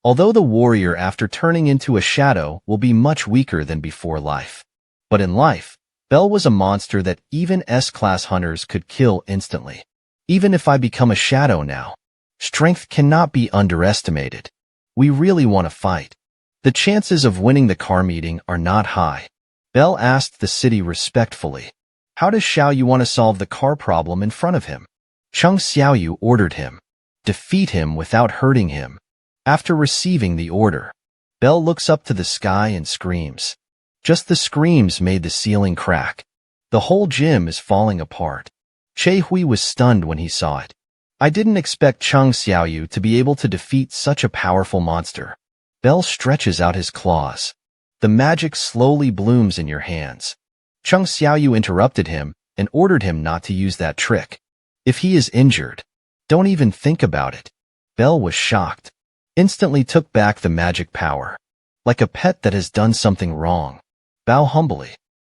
Although the warrior after turning into a shadow will be much weaker than before life. But in life, Belle was a monster that even S-class hunters could kill instantly. Even if I become a shadow now, strength cannot be underestimated. We really want to fight. The chances of winning the car meeting are not high. Belle asked the city respectfully. How does Xiaoyu want to solve the car problem in front of him? Chung Xiaoyu ordered him. Defeat him without hurting him. After receiving the order, Belle looks up to the sky and screams. Just the screams made the ceiling crack. The whole gym is falling apart. Che Hui was stunned when he saw it. I didn't expect Chung Xiaoyu to be able to defeat such a powerful monster. Belle stretches out his claws. The magic slowly blooms in your hands. Chung Xiaoyu interrupted him and ordered him not to use that trick. If he is injured, don't even think about it. Belle was shocked. Instantly took back the magic power. Like a pet that has done something wrong. Bow humbly.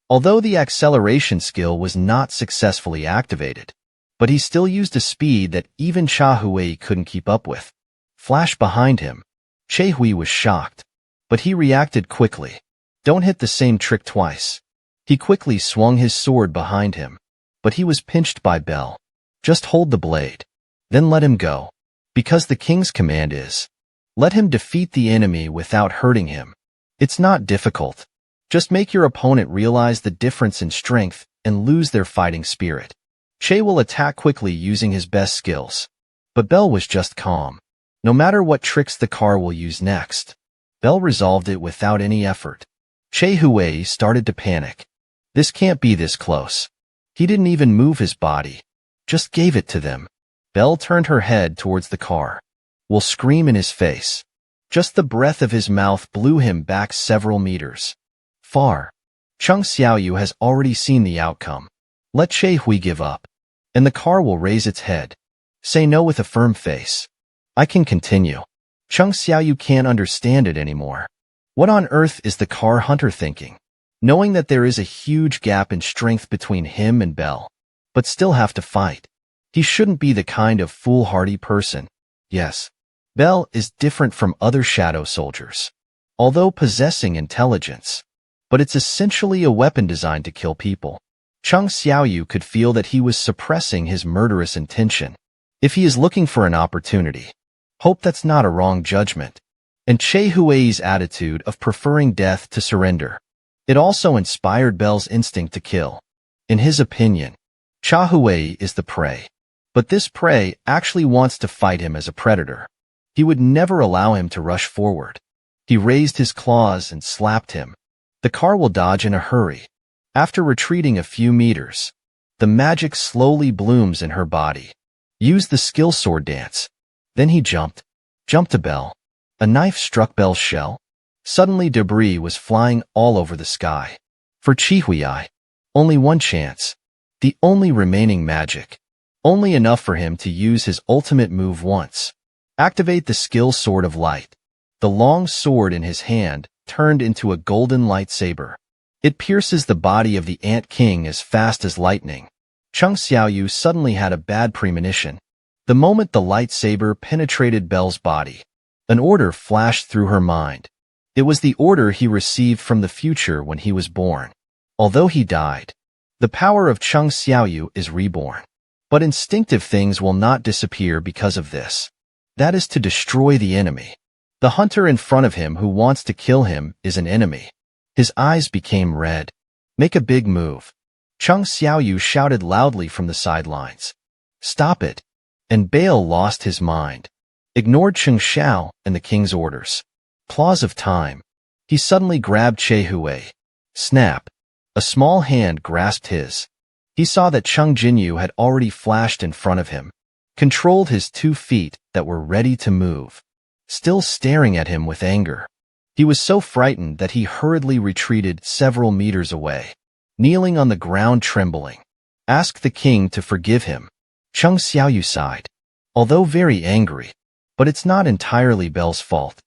Although the acceleration skill was not successfully activated, but he still used a speed that even Cha Hui couldn't keep up with. Flash behind him. Che Hui was shocked, but he reacted quickly. Don't hit the same trick twice. He quickly swung his sword behind him, but he was pinched by Belle. Just hold the blade. Then let him go. Because the king's command is, let him defeat the enemy without hurting him. It's not difficult. Just make your opponent realize the difference in strength and lose their fighting spirit. Che will attack quickly using his best skills. But Belle was just calm. No matter what tricks the car will use next, Belle resolved it without any effort. Che Hui started to panic. This can't be this close. He didn't even move his body. Just gave it to them. Belle turned her head towards the car. Will scream in his face. Just the breath of his mouth blew him back several meters. Far. Chung Xiaoyu has already seen the outcome. Let Che Hui give up, and the car will raise its head. Say no with a firm face. I can continue. Chung Xiaoyu can't understand it anymore. What on earth is the car hunter thinking? Knowing that there is a huge gap in strength between him and Belle, but still have to fight. He shouldn't be the kind of foolhardy person. Yes, Belle is different from other shadow soldiers, although possessing intelligence. But it's essentially a weapon designed to kill people. Chung Xiaoyu could feel that he was suppressing his murderous intention. If he is looking for an opportunity, hope that's not a wrong judgment. And Che Hui's attitude of preferring death to surrender. It also inspired Belle's instinct to kill. In his opinion, Cha Hui is the prey. But this prey actually wants to fight him as a predator. He would never allow him to rush forward. He raised his claws and slapped him. The car will dodge in a hurry. After retreating a few meters, the magic slowly blooms in her body. Use the skill sword dance. Then he jumped to Belle. A knife struck Belle's shell. Suddenly debris was flying all over the sky. For Chi Hui, only one chance. The only remaining magic. Only enough for him to use his ultimate move once. Activate the skill sword of light. The long sword in his hand turned into a golden lightsaber. It pierces the body of the Ant King as fast as lightning. Chung Xiaoyu suddenly had a bad premonition. The moment the lightsaber penetrated Belle's body, an order flashed through her mind. It was the order he received from the future when he was born. Although he died, the power of Chung Xiaoyu is reborn. But instinctive things will not disappear because of this. That is to destroy the enemy. The hunter in front of him who wants to kill him is an enemy. His eyes became red. Make a big move. Chung Xiaoyu shouted loudly from the sidelines. Stop it. And Bale lost his mind. Ignored Cheng Xiao and the king's orders. Claws of time. He suddenly grabbed Che Hui. Snap. A small hand grasped his. He saw that Cheng Jinyu had already flashed in front of him. Controlled his 2 feet that were ready to move. Still staring at him with anger. He was so frightened that he hurriedly retreated several meters away. Kneeling on the ground trembling. Asked the king to forgive him. Chung Xiaoyu sighed. Although very angry. But it's not entirely Belle's fault.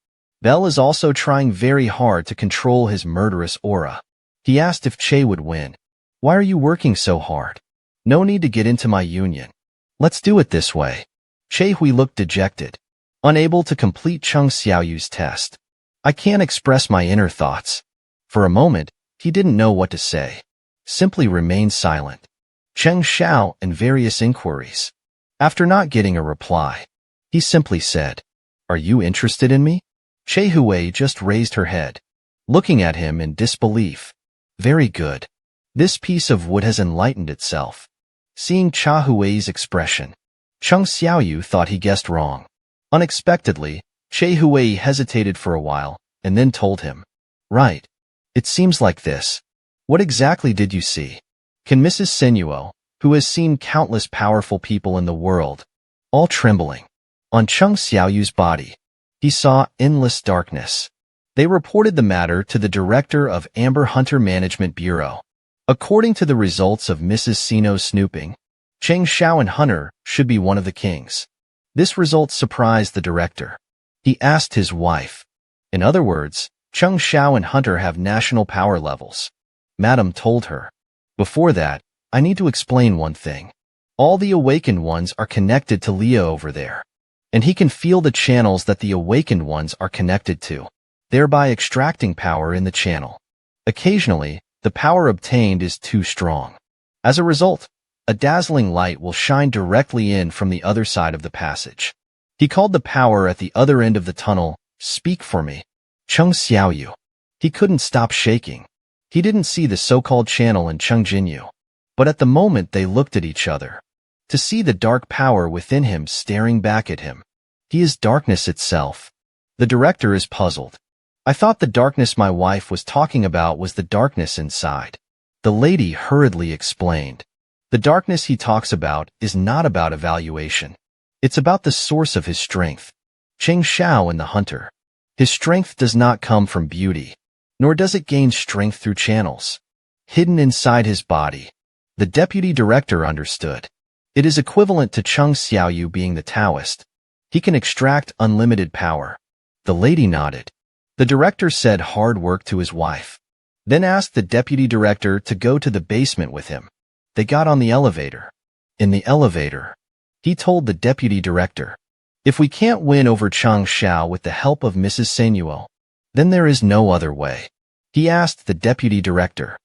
Belle is also trying very hard to control his murderous aura. He asked if Che would win. Why are you working so hard? No need to get into my union. Let's do it this way. Che Hui looked dejected. Unable to complete Chung Xiaoyu's test. I can't express my inner thoughts. For a moment, he didn't know what to say. Simply remained silent. Cheng Xiao and various inquiries. After not getting a reply, he simply said, Are you interested in me? Che Hui just raised her head, looking at him in disbelief. Very good. This piece of wood has enlightened itself. Seeing Cha Hui's expression, Chung Xiaoyu thought he guessed wrong. Unexpectedly, Che Hui hesitated for a while, and then told him, Right. It seems like this. What exactly did you see? Can Mrs. Senuo, who has seen countless powerful people in the world, all trembling, on Chung Xiaoyu's body, he saw endless darkness. They reported the matter to the director of Amber Hunter Management Bureau. According to the results of Mrs. Sino's snooping, Cheng Xiao and Hunter should be one of the kings. This result surprised the director. He asked his wife. In other words, Cheng Xiao and Hunter have national power levels. Madam told her. Before that, I need to explain one thing. All the awakened ones are connected to Leo over there. And he can feel the channels that the awakened ones are connected to, thereby extracting power in the channel. Occasionally, the power obtained is too strong. As a result, a dazzling light will shine directly in from the other side of the passage. He called the power at the other end of the tunnel, Speak for me. Chung Xiaoyu. He couldn't stop shaking. He didn't see the so-called channel in Cheng Jinyu. But at the moment they looked at each other, to see the dark power within him staring back at him. He is darkness itself. The director is puzzled. I thought the darkness my wife was talking about was the darkness inside. The lady hurriedly explained. The darkness he talks about is not about evaluation. It's about the source of his strength. Cheng Xiao and the hunter. His strength does not come from beauty, nor does it gain strength through channels hidden inside his body. The deputy director understood. It is equivalent to Cheng Xiaoyu being the Taoist. He can extract unlimited power. The lady nodded. The director said hard work to his wife, then asked the deputy director to go to the basement with him. They got on the elevator. In the elevator, he told the deputy director, if we can't win over Chang Xiao with the help of Mrs. Senuo, then there is no other way. He asked the deputy director,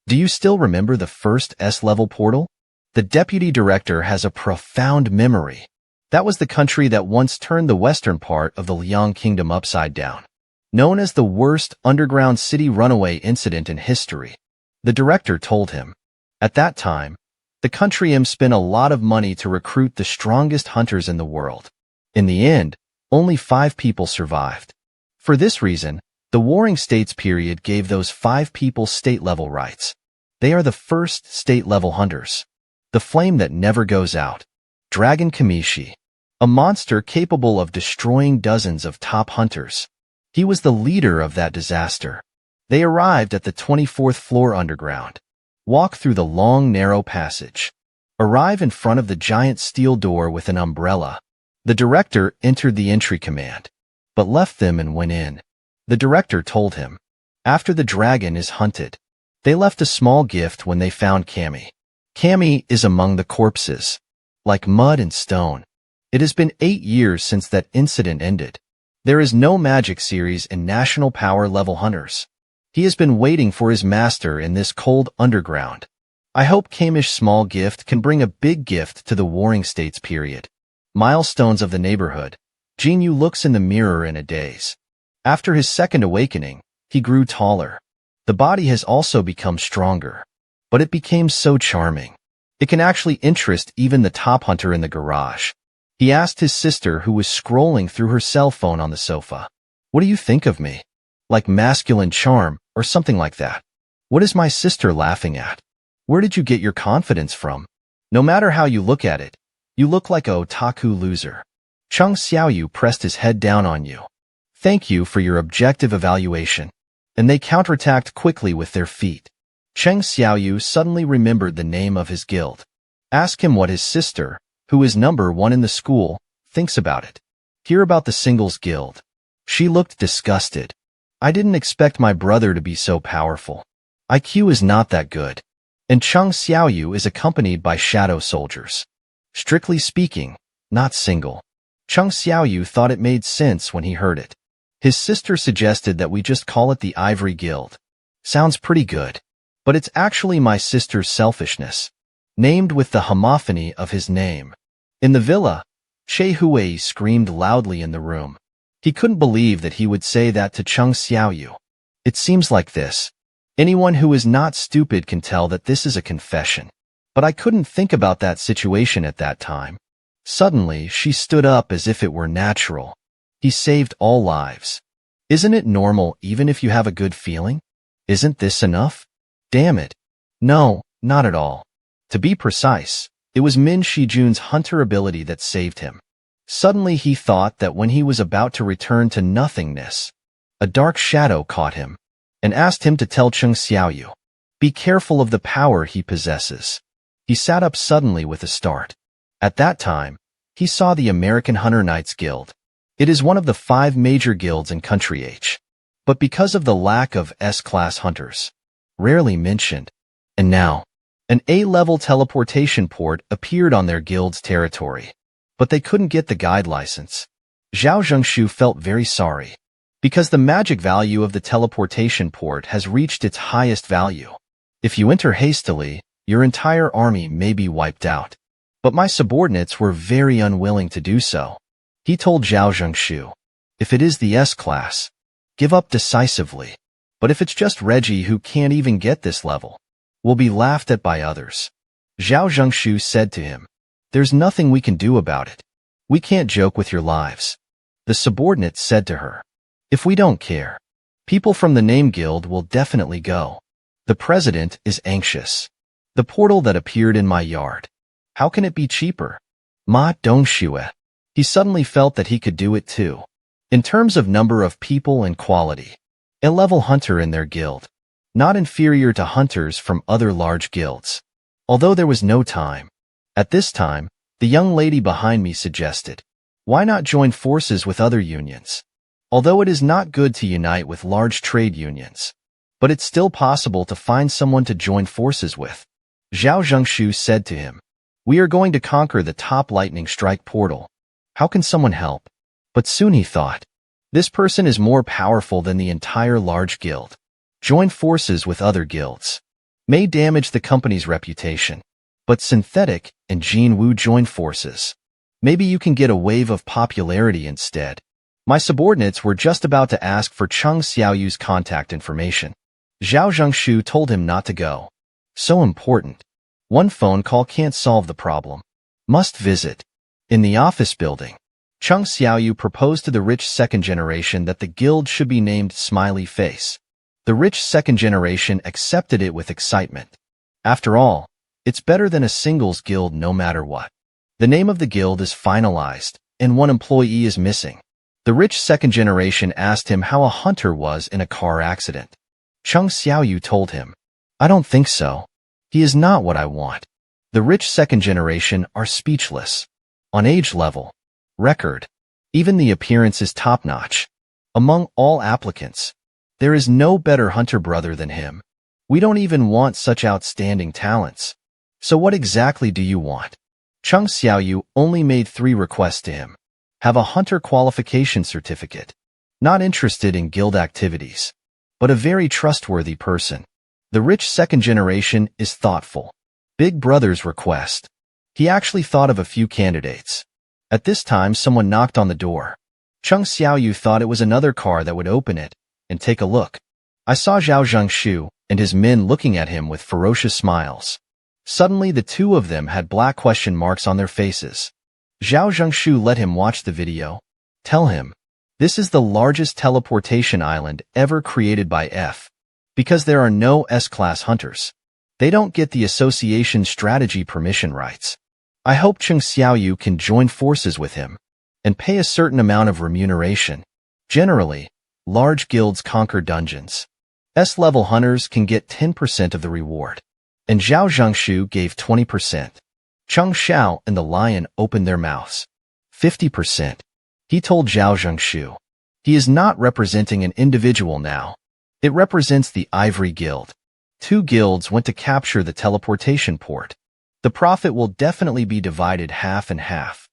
do you still remember the first S-level portal? The deputy director has a profound memory. That was the country that once turned the western part of the Liang Kingdom upside down. Known as the worst underground city runaway incident in history, the director told him. At that time, the country spent a lot of money to recruit the strongest hunters in the world. In the end, only 5 people survived. For this reason, the Warring States period gave those 5 people state-level rights. They are the first state-level hunters. The flame that never goes out. Dragon Kamishi. A monster capable of destroying dozens of top hunters. He was the leader of that disaster. They arrived at the 24th floor underground. Walk through the long, narrow passage. Arrive in front of the giant steel door with an umbrella. The director entered the entry command, but left them and went in. The director told him, after the dragon is hunted, they left a small gift when they found Cammy. Cammy is among the corpses, like mud and stone. It has been 8 years since that incident ended. There is no magic series in National Power level hunters. He has been waiting for his master in this cold underground. I hope Camish's small gift can bring a big gift to the Warring States period. Milestones of the neighborhood. Jinyu looks in the mirror in a daze. After his second awakening, he grew taller. The body has also become stronger. But it became so charming. It can actually interest even the top hunter in the garage. He asked his sister, who was scrolling through her cell phone on the sofa, what do you think of me? Like masculine charm, or something like that. What is my sister laughing at? Where did you get your confidence from? No matter how you look at it, you look like a otaku loser. Cheng Xiaoyu pressed his head down on you. Thank you for your objective evaluation. And they counterattacked quickly with their feet. Cheng Xiaoyu suddenly remembered the name of his guild. Ask him what his sister, who is number 1 in the school, thinks about it. Hear about the singles guild. She looked disgusted. I didn't expect my brother to be so powerful. IQ is not that good. And Cheng Xiaoyu is accompanied by shadow soldiers. Strictly speaking, not single. Cheng Xiaoyu thought it made sense when he heard it. His sister suggested that we just call it the Ivory Guild. Sounds pretty good. But it's actually my sister's selfishness. Named with the homophony of his name. In the villa, Che Huei screamed loudly in the room. He couldn't believe that he would say that to Cheng Xiaoyu. It seems like this. Anyone who is not stupid can tell that this is a confession. But I couldn't think about that situation at that time. Suddenly, she stood up as if it were natural. He saved all lives. Isn't it normal even if you have a good feeling? Isn't this enough? Damn it. No, not at all. To be precise, it was Min Shijun's hunter ability that saved him. Suddenly he thought that when he was about to return to nothingness, a dark shadow caught him and asked him to tell Cheng Xiaoyu, be careful of the power he possesses. He sat up suddenly with a start. At that time, he saw the American Hunter Knights Guild. It is one of the 5 major guilds in Country H. But because of the lack of S-class hunters, rarely mentioned. And now, an A-level teleportation port appeared on their guild's territory. But they couldn't get the guide license. Zhao Zhengshu felt very sorry. Because the magic value of the teleportation port has reached its highest value. If you enter hastily, your entire army may be wiped out. But my subordinates were very unwilling to do so. He told Zhao Zhengshu, if it is the S-class, give up decisively. But if it's just Reggie who can't even get this level, will be laughed at by others. Zhao Zhengshu said to him, There's nothing we can do about it. We can't joke with your lives. The subordinate said to her. If we don't care, people from the name guild will definitely go. The president is anxious. The portal that appeared in my yard. How can it be cheaper? Ma Dongxue. He suddenly felt that he could do it too. In terms of number of people and quality. A level hunter in their guild. Not inferior to hunters from other large guilds. Although there was no time. At this time, the young lady behind me suggested, why not join forces with other unions? Although it is not good to unite with large trade unions, but it's still possible to find someone to join forces with. Zhao Zhengshu said to him, we are going to conquer the top lightning strike portal. How can someone help? But soon he thought, this person is more powerful than the entire large guild. Join forces with other guilds. May damage the company's reputation. But Synthetic and Jin Wu join forces. Maybe you can get a wave of popularity instead. My subordinates were just about to ask for Cheng Xiaoyu's contact information. Zhao Zhengshu told him not to go. So important. One phone call can't solve the problem. Must visit. In the office building, Cheng Xiaoyu proposed to the rich second generation that the guild should be named Smiley Face. The rich second generation accepted it with excitement. After all, it's better than a singles guild no matter what. The name of the guild is finalized, and one employee is missing. The rich second generation asked him how a hunter was in a car accident. Cheng Xiaoyu told him, I don't think so. He is not what I want. The rich second generation are speechless. On age level, record, even the appearance is top-notch. Among all applicants, there is no better hunter brother than him. We don't even want such outstanding talents. So what exactly do you want? Cheng Xiaoyu only made 3 requests to him. Have a hunter qualification certificate. Not interested in guild activities. But a very trustworthy person. The rich second generation is thoughtful. Big brother's request. He actually thought of a few candidates. At this time someone knocked on the door. Cheng Xiaoyu thought it was another car that would open it and take a look. I saw Zhao Zhengshu and his men looking at him with ferocious smiles. Suddenly the two of them had black question marks on their faces. Zhao Zhengshu let him watch the video. Tell him, this is the largest teleportation island ever created by F. Because there are no S-class hunters. They don't get the association strategy permission rights. I hope Cheng Xiaoyu can join forces with him and pay a certain amount of remuneration. Generally, large guilds conquer dungeons. S-level hunters can get 10% of the reward. And Zhao Zhengshu gave 20%. Cheng Xiao and the lion opened their mouths. 50%. He told Zhao Zhengshu. He is not representing an individual now. It represents the Ivory Guild. 2 guilds went to capture the teleportation port. The profit will definitely be divided half and half.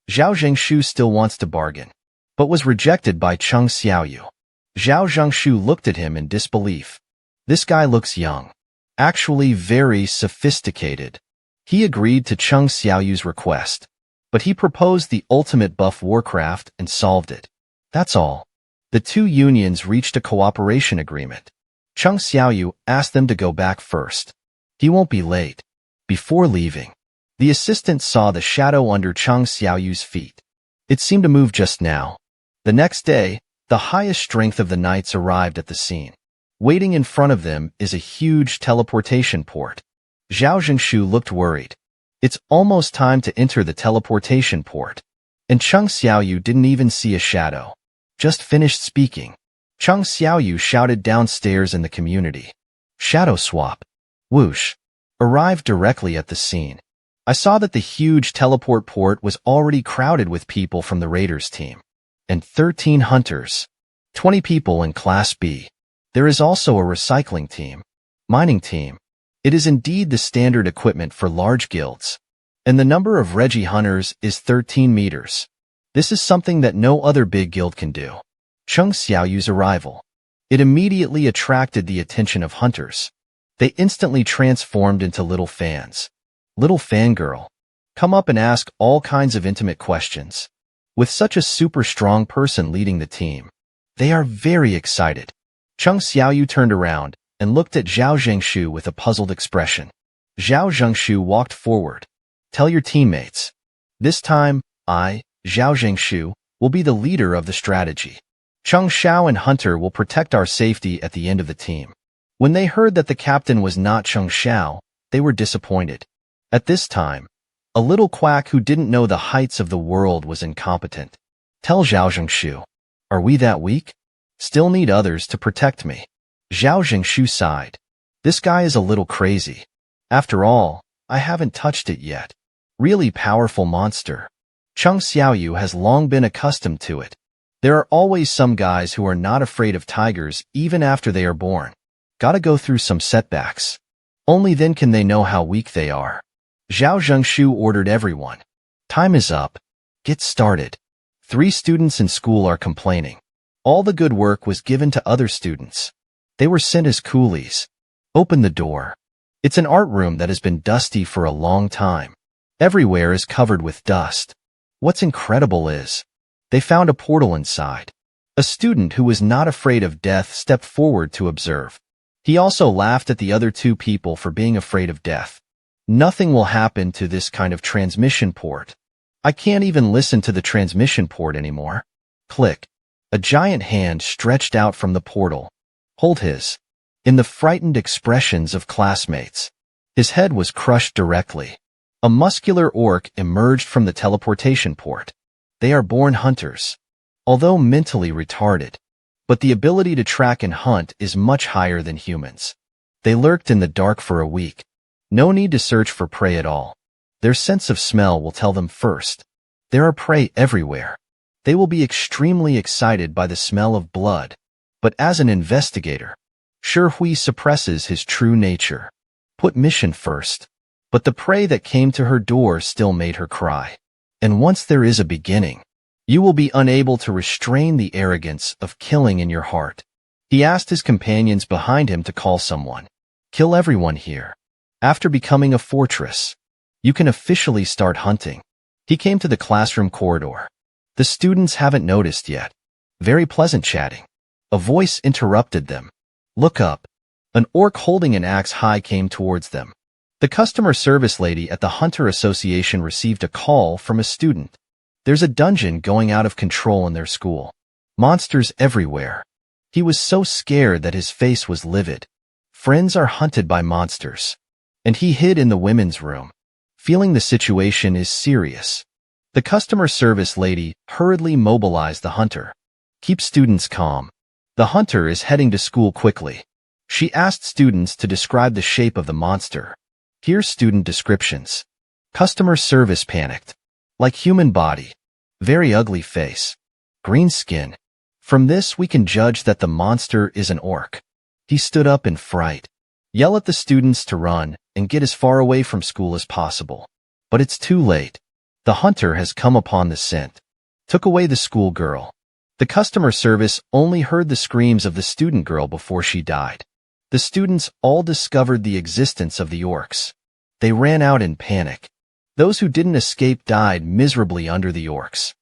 Zhao Zhengshu still wants to bargain, but was rejected by Cheng Xiaoyu. Zhao Zhengshu looked at him in disbelief. This guy looks young. Actually very sophisticated. He agreed to Cheng Xiaoyu's request, but he proposed the ultimate buff Warcraft and solved it. That's all. The 2 unions reached a cooperation agreement. Cheng Xiaoyu asked them to go back first. He won't be late. Before leaving, the assistant saw the shadow under Cheng Xiaoyu's feet. It seemed to move just now. The next day, the highest strength of the knights arrived at the scene. Waiting in front of them is a huge teleportation port. Zhao Zhengshu looked worried. It's almost time to enter the teleportation port. And Cheng Xiaoyu didn't even see a shadow. Just finished speaking. Cheng Xiaoyu shouted downstairs in the community. Shadow swap. Whoosh. Arrived directly at the scene. I saw that the huge teleport port was already crowded with people from the Raiders team. And 13 hunters. 20 people in Class B. There is also a recycling team. Mining team. It is indeed the standard equipment for large guilds. And the number of Reggie hunters is 13 meters. This is something that no other big guild can do. Cheng Xiaoyu's arrival. It immediately attracted the attention of hunters. They instantly transformed into little fans. Little fangirl. Come up and ask all kinds of intimate questions. With such a super strong person leading the team, they are very excited. Cheng Xiaoyu turned around and looked at Zhao Zhengshu with a puzzled expression. Zhao Zhengshu walked forward. Tell your teammates. This time, I, Zhao Zhengshu, will be the leader of the strategy. Cheng Xiao and Hunter will protect our safety at the end of the team." When they heard that the captain was not Cheng Xiao, they were disappointed. At this time, a little quack who didn't know the heights of the world was incompetent. "Tell Zhao Zhengshu. Are we that weak? Still need others to protect me." Zhao Zhengshu sighed. "This guy is a little crazy. After all, I haven't touched it yet. Really powerful monster." Cheng Xiaoyu has long been accustomed to it. There are always some guys who are not afraid of tigers even after they are born. Gotta go through some setbacks. Only then can they know how weak they are. Zhao Zhengshu ordered everyone. "Time is up. Get started." 3 students in school are complaining. All the good work was given to other students. They were sent as coolies. Open the door. It's an art room that has been dusty for a long time. Everywhere is covered with dust. What's incredible is, they found a portal inside. A student who was not afraid of death stepped forward to observe. He also laughed at the other 2 people for being afraid of death. "Nothing will happen to this kind of transmission port. I can't even listen to the transmission port anymore." Click. A giant hand stretched out from the portal. "Hold his." In the frightened expressions of classmates, his head was crushed directly. A muscular orc emerged from the teleportation port. They are born hunters, although mentally retarded, but the ability to track and hunt is much higher than humans. They lurked in the dark for a week. No need to search for prey at all. Their sense of smell will tell them first. There are prey everywhere. They will be extremely excited by the smell of blood. But as an investigator, Shi Hui suppresses his true nature. Put mission first. But the prey that came to her door still made her cry. And once there is a beginning, you will be unable to restrain the arrogance of killing in your heart. He asked his companions behind him to call someone. Kill everyone here. After becoming a fortress, you can officially start hunting. He came to the classroom corridor. The students haven't noticed yet. Very pleasant chatting. A voice interrupted them. Look up. An orc holding an axe high came towards them. The customer service lady at the Hunter Association received a call from a student. There's a dungeon going out of control in their school. Monsters everywhere. He was so scared that his face was livid. Friends are hunted by monsters. And he hid in the women's room, feeling the situation is serious. The customer service lady hurriedly mobilized the hunter. Keep students calm. The hunter is heading to school quickly. She asked students to describe the shape of the monster. Here's student descriptions. Customer service panicked. Like human body. Very ugly face. Green skin. From this we can judge that the monster is an orc. He stood up in fright. Yell at the students to run and get as far away from school as possible. But it's too late. The hunter has come upon the scent. Took away the school girl. The customer service only heard the screams of the student girl before she died. The students all discovered the existence of the orcs. They ran out in panic. Those who didn't escape died miserably under the orcs.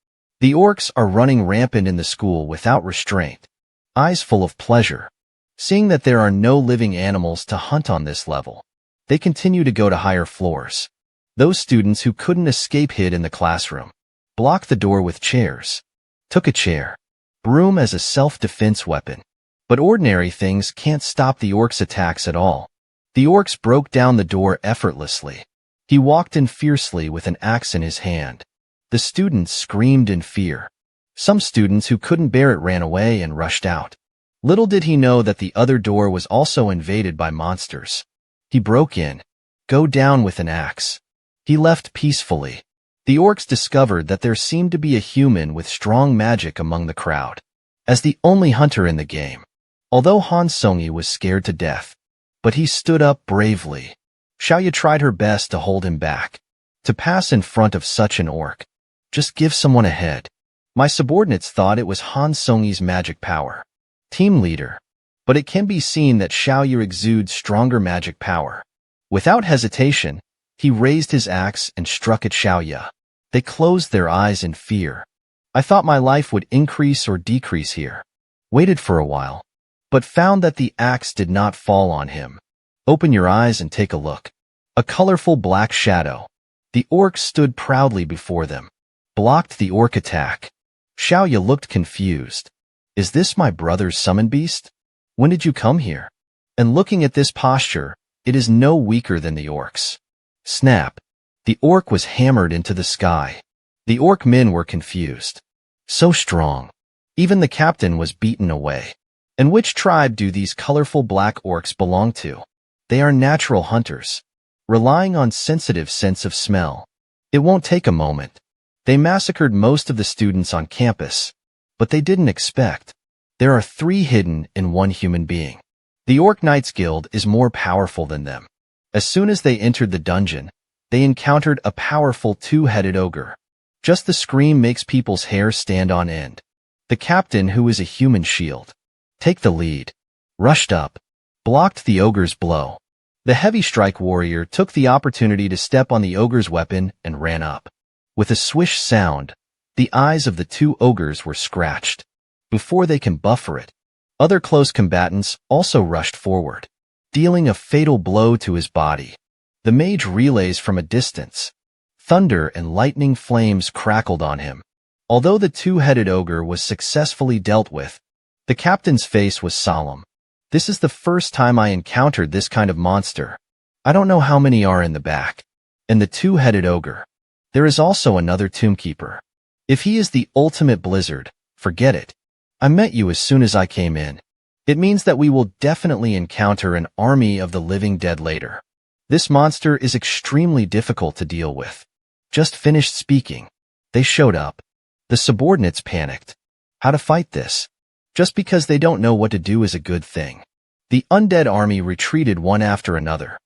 The orcs are running rampant in the school without restraint, eyes full of pleasure. Seeing that there are no living animals to hunt on this level, they continue to go to higher floors. Those students who couldn't escape hid in the classroom, blocked the door with chairs, took a chair, broom as a self-defense weapon. But ordinary things can't stop the orcs' attacks at all. The orcs broke down the door effortlessly. He walked in fiercely with an axe in his hand. The students screamed in fear. Some students who couldn't bear it ran away and rushed out. Little did he know that the other door was also invaded by monsters. He broke in. Go down with an axe. He left peacefully. The orcs discovered that there seemed to be a human with strong magic among the crowd. As the only hunter in the game, although Han Songyi was scared to death, but he stood up bravely. Xiaoya tried her best to hold him back. To pass in front of such an orc, just give someone a head. My subordinates thought it was Han Songyi's magic power. Team leader. But it can be seen that Xiaoya exudes stronger magic power. Without hesitation, he raised his axe and struck at Xiaoya. They closed their eyes in fear. I thought my life would increase or decrease here. Waited for a while, but found that the axe did not fall on him. Open your eyes and take a look. A colorful black shadow. The orc stood proudly before them, blocked the orc attack. Xiaoyu looked confused. Is this my brother's summon beast? When did you come here? And looking at this posture, it is no weaker than the orcs. Snap. The orc was hammered into the sky. The orc men were confused. So strong. Even the captain was beaten away. And which tribe do these colorful black orcs belong to? They are natural hunters, relying on sensitive sense of smell. It won't take a moment. They massacred most of the students on campus, but they didn't expect. There are 3 hidden in one human being. The Orc Knights Guild is more powerful than them. As soon as they entered the dungeon, they encountered a powerful 2-headed ogre. Just the scream makes people's hair stand on end. The captain, who is a human shield, take the lead, rushed up, blocked the ogre's blow. The heavy strike warrior took the opportunity to step on the ogre's weapon and ran up. With a swish sound, the eyes of the 2 ogres were scratched. Before they can buffer it, other close combatants also rushed forward, dealing a fatal blow to his body. The mage relays from a distance. Thunder and lightning flames crackled on him. Although the 2-headed ogre was successfully dealt with, the captain's face was solemn. This is the first time I encountered this kind of monster. I don't know how many are in the back. And the 2-headed ogre. There is also another tombkeeper. If he is the ultimate blizzard, forget it. I met you as soon as I came in. It means that we will definitely encounter an army of the living dead later. This monster is extremely difficult to deal with. Just finished speaking. They showed up. The subordinates panicked. How to fight this? Just because they don't know what to do is a good thing. The undead army retreated one after another.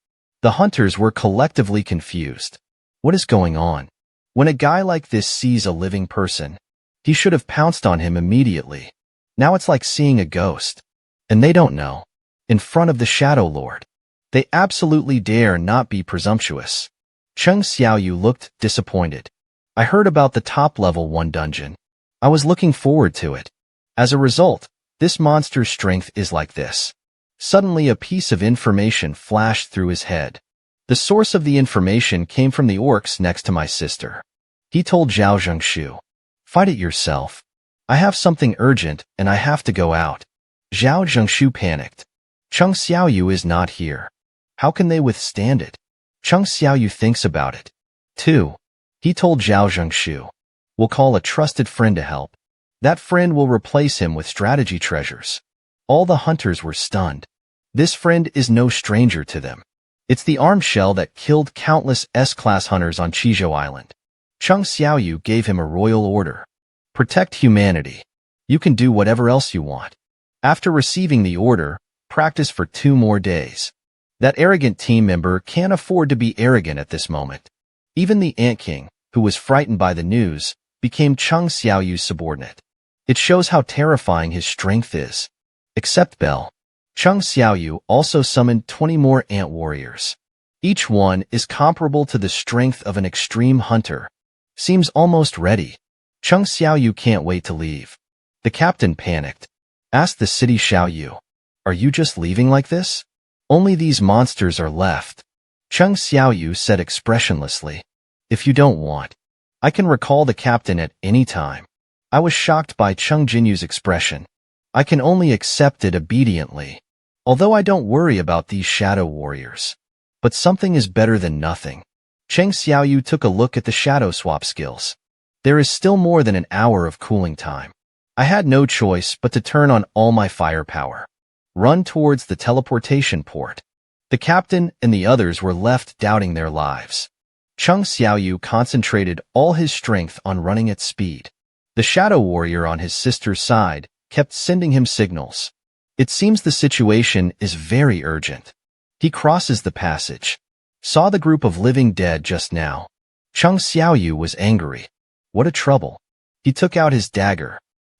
The hunters were collectively confused. What is going on? When a guy like this sees a living person, he should have pounced on him immediately. Now it's like seeing a ghost. And they don't know. In front of the Shadow Lord. They absolutely dare not be presumptuous. Cheng Xiaoyu looked disappointed. I heard about the top level 1 dungeon. I was looking forward to it. As a result, this monster's strength is like this. Suddenly a piece of information flashed through his head. The source of the information came from the orcs next to my sister. He told Zhao Zhengshu, fight it yourself. I have something urgent and I have to go out. Zhao Zhengshu panicked. Cheng Xiaoyu is not here. How can they withstand it? Cheng Xiaoyu thinks about it. 2. He told Zhao Zhengshu, we'll call a trusted friend to help. That friend will replace him with strategy treasures. All the hunters were stunned. This friend is no stranger to them. It's the armed shell that killed countless S-class hunters on Chizhou Island. Cheng Xiaoyu gave him a royal order. Protect humanity. You can do whatever else you want. After receiving the order, practice for 2 more days. That arrogant team member can't afford to be arrogant at this moment. Even the Ant King, who was frightened by the news, became Cheng Xiaoyu's subordinate. It shows how terrifying his strength is. Except Bell. Cheng Xiaoyu also summoned 20 more ant warriors. Each one is comparable to the strength of an extreme hunter. Seems almost ready. Cheng Xiaoyu can't wait to leave. The captain panicked. Asked the city Xiaoyu, are you just leaving like this? Only these monsters are left. Cheng Xiaoyu said expressionlessly, if you don't want, I can recall the captain at any time. I was shocked by Cheng Jinyu's expression. I can only accept it obediently. Although I don't worry about these shadow warriors. But something is better than nothing. Cheng Xiaoyu took a look at the shadow swap skills. There is still more than an hour of cooling time. I had no choice but to turn on all my firepower. Run towards the teleportation port. The captain and the others were left doubting their lives. Cheng Xiaoyu concentrated all his strength on running at speed. The shadow warrior on his sister's side kept sending him signals. It seems the situation is very urgent. He crosses the passage. Saw the group of living dead just now. Cheng Xiaoyu was angry. What a trouble. He took out his dagger.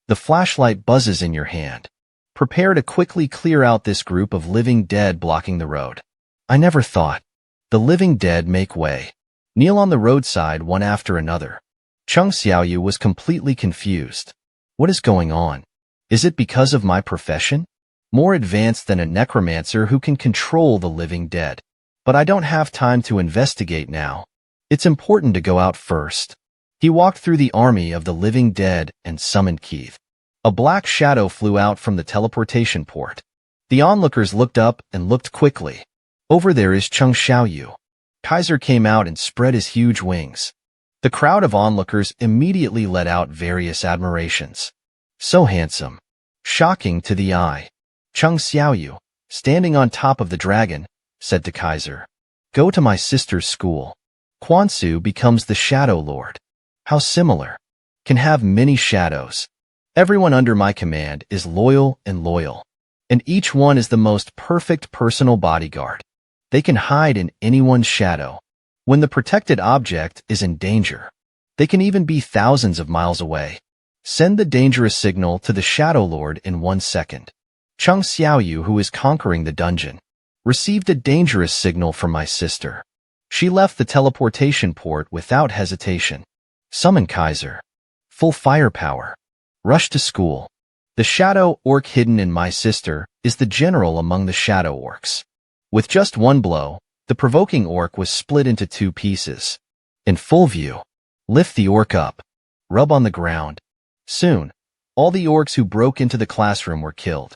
The flashlight buzzes in your hand. Prepare to quickly clear out this group of living dead blocking the road. I never thought. The living dead make way. Kneel on the roadside one after another. Cheng Xiaoyu was completely confused. What is going on? Is it because of my profession? More advanced than a necromancer who can control the living dead. But I don't have time to investigate now. It's important to go out first. He walked through the army of the living dead and summoned Keith. A black shadow flew out from the teleportation port. The onlookers looked up and looked quickly. Over there is Chung Xiaoyu. Kaiser came out and spread his huge wings. The crowd of onlookers immediately let out various admirations. So handsome. Shocking to the eye. Chung Xiaoyu, standing on top of the dragon, said to Kaiser, "Go to my sister's school. Quansu becomes the Shadow Lord. How similar. Can have many shadows. Everyone under my command is loyal, and each one is the most perfect personal bodyguard. They can hide in anyone's shadow. When the protected object is in danger, they can even be thousands of miles away. Send the dangerous signal to the Shadow Lord in 1 second. Chung Xiaoyu, who is conquering the dungeon, received a dangerous signal from my sister. She left the teleportation port without hesitation. Summon Kaiser. Full firepower. Rush to school. The shadow orc hidden in my sister is the general among the shadow orcs." With just one blow, the provoking orc was split into 2 pieces. In full view, lift the orc up. Rub on the ground. Soon, all the orcs who broke into the classroom were killed.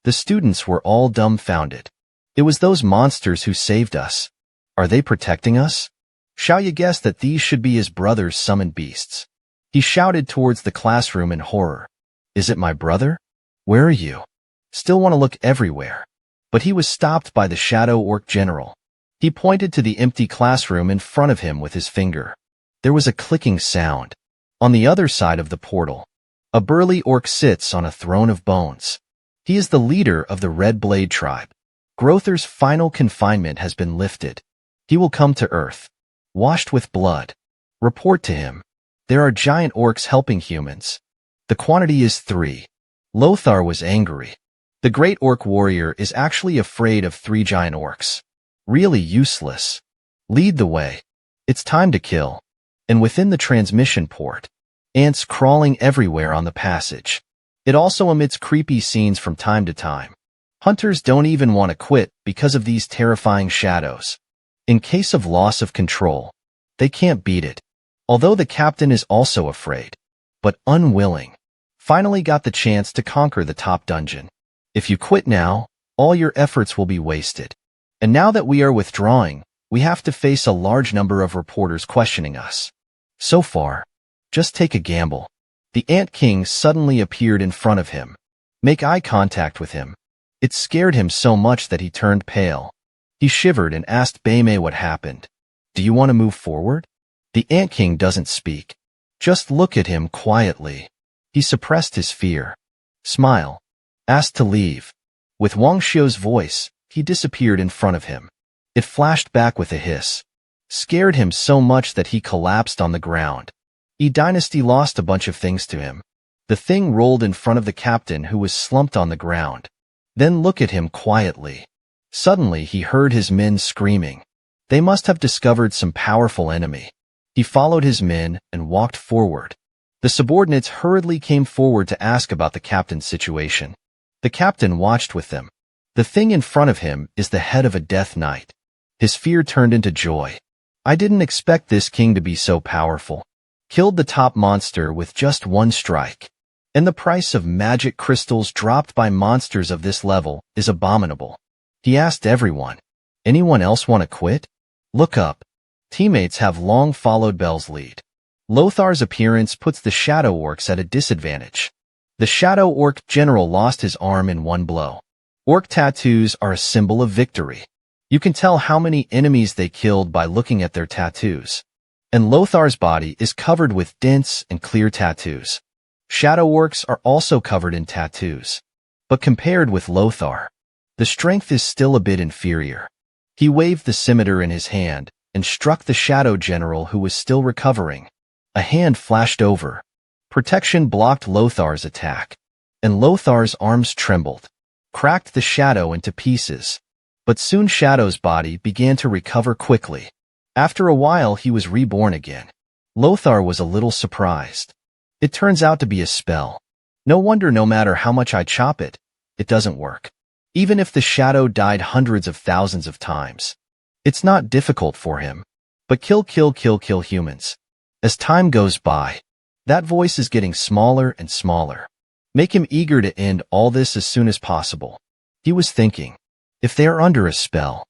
The students were all dumbfounded. It was those monsters who saved us. Are they protecting us? Xiaoyu guessed that these should be his brother's summoned beasts. He shouted towards the classroom in horror. "Is it my brother? Where are you?" Still want to look everywhere. But he was stopped by the shadow orc general. He pointed to the empty classroom in front of him with his finger. There was a clicking sound. On the other side of the portal, a burly orc sits on a throne of bones. He is the leader of the Red Blade tribe. Grother's final confinement has been lifted. He will come to Earth, washed with blood. Report to him. There are giant orcs helping humans. The quantity is 3. Lothar was angry. The great orc warrior is actually afraid of 3 giant orcs. Really useless. Lead the way. It's time to kill. And within the transmission port, ants crawling everywhere on the passage. It also emits creepy scenes from time to time. Hunters don't even want to quit because of these terrifying shadows. In case of loss of control, they can't beat it. Although the captain is also afraid, but unwilling. Finally got the chance to conquer the top dungeon. If you quit now, all your efforts will be wasted. And now that we are withdrawing, we have to face a large number of reporters questioning us. So far, just take a gamble. The Ant King suddenly appeared in front of him. Make eye contact with him. It scared him so much that he turned pale. He shivered and asked Beimei what happened. "Do you want to move forward?" The Ant King doesn't speak. Just look at him quietly. He suppressed his fear. Smile. Asked to leave. With Wang Xiu's voice, he disappeared in front of him. It flashed back with a hiss. Scared him so much that he collapsed on the ground. E-Dynasty lost a bunch of things to him. The thing rolled in front of the captain who was slumped on the ground. Then look at him quietly. Suddenly he heard his men screaming. They must have discovered some powerful enemy. He followed his men and walked forward. The subordinates hurriedly came forward to ask about the captain's situation. The captain watched with them. The thing in front of him is the head of a death knight. His fear turned into joy. I didn't expect this king to be so powerful. Killed the top monster with just 1 strike. And the price of magic crystals dropped by monsters of this level is abominable. He asked everyone, "Anyone else want to quit?" Look up. Teammates have long followed Bell's lead. Lothar's appearance puts the shadow orcs at a disadvantage. The shadow orc general lost his arm in 1 blow. Orc tattoos are a symbol of victory. You can tell how many enemies they killed by looking at their tattoos. And Lothar's body is covered with dense and clear tattoos. Shadow orcs are also covered in tattoos. But compared with Lothar, the strength is still a bit inferior. He waved the scimitar in his hand and struck the shadow general who was still recovering. A hand flashed over. Protection blocked Lothar's attack, and Lothar's arms trembled, cracked the shadow into pieces. But soon Shadow's body began to recover quickly. After a while he was reborn again. Lothar was a little surprised. It turns out to be a spell. No wonder no matter how much I chop it, it doesn't work. Even if the shadow died hundreds of thousands of times. It's not difficult for him. but kill humans. As time goes by, that voice is getting smaller and smaller. Make him eager to end all this as soon as possible. He was thinking, if they are under a spell,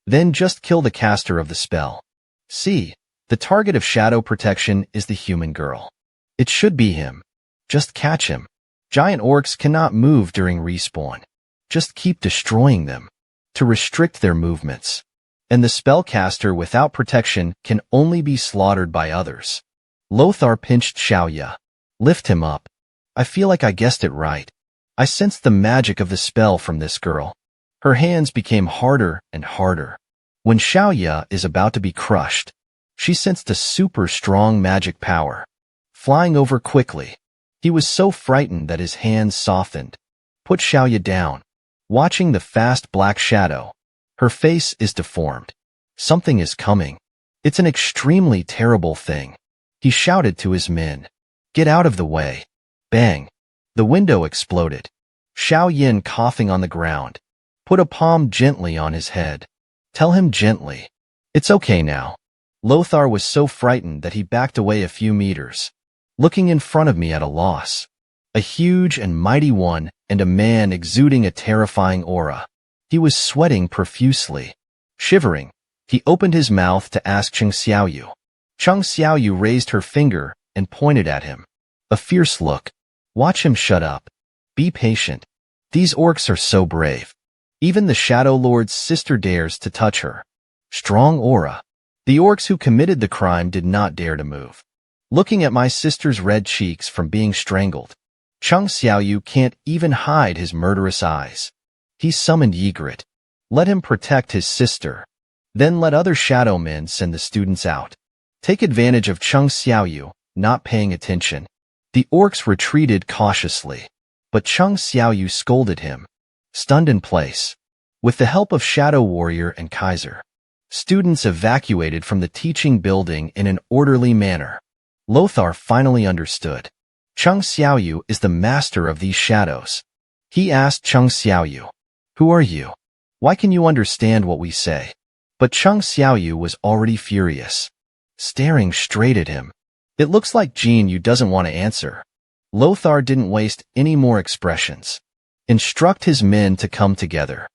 then just kill the caster of the spell. See, the target of shadow protection is the human girl. It should be him. Just catch him. Giant orcs cannot move during respawn. Just keep destroying them to restrict their movements. And the spellcaster without protection can only be slaughtered by others. Lothar pinched Xiaoya. Lift him up. I feel like I guessed it right. I sensed the magic of the spell from this girl. Her hands became harder and harder. When Xiaoya is about to be crushed, she sensed a super strong magic power. Flying over quickly, he was so frightened that his hands softened. Put Xiaoya down. Watching the fast black shadow, her face is deformed. Something is coming. It's an extremely terrible thing. He shouted to his men. Get out of the way. Bang. The window exploded. Xiao Yin coughing on the ground. Put a palm gently on his head. Tell him gently. It's okay now. Lothar was so frightened that he backed away a few meters, looking in front of me at a loss. A huge and mighty one and a man exuding a terrifying aura. He was sweating profusely. Shivering, he opened his mouth to ask Cheng Xiaoyu. Cheng Xiaoyu raised her finger and pointed at him. A fierce look. Watch him shut up. Be patient. These orcs are so brave. Even the Shadow Lord's sister dares to touch her. Strong aura. The orcs who committed the crime did not dare to move. Looking at my sister's red cheeks from being strangled, Cheng Xiaoyu can't even hide his murderous eyes. He summoned Ygritte. Let him protect his sister. Then let other shadow men send the students out. Take advantage of Cheng Xiaoyu not paying attention. The orcs retreated cautiously, but Cheng Xiaoyu scolded him. Stunned in place. With the help of Shadow Warrior and Kaiser, students evacuated from the teaching building in an orderly manner. Lothar finally understood. Cheng Xiaoyu is the master of these shadows. He asked Cheng Xiaoyu, "Who are you? Why can you understand what we say?" But Cheng Xiaoyu was already furious, staring straight at him. It looks like Jin Yu doesn't want to answer. Lothar didn't waste any more expressions. Instruct his men to come together.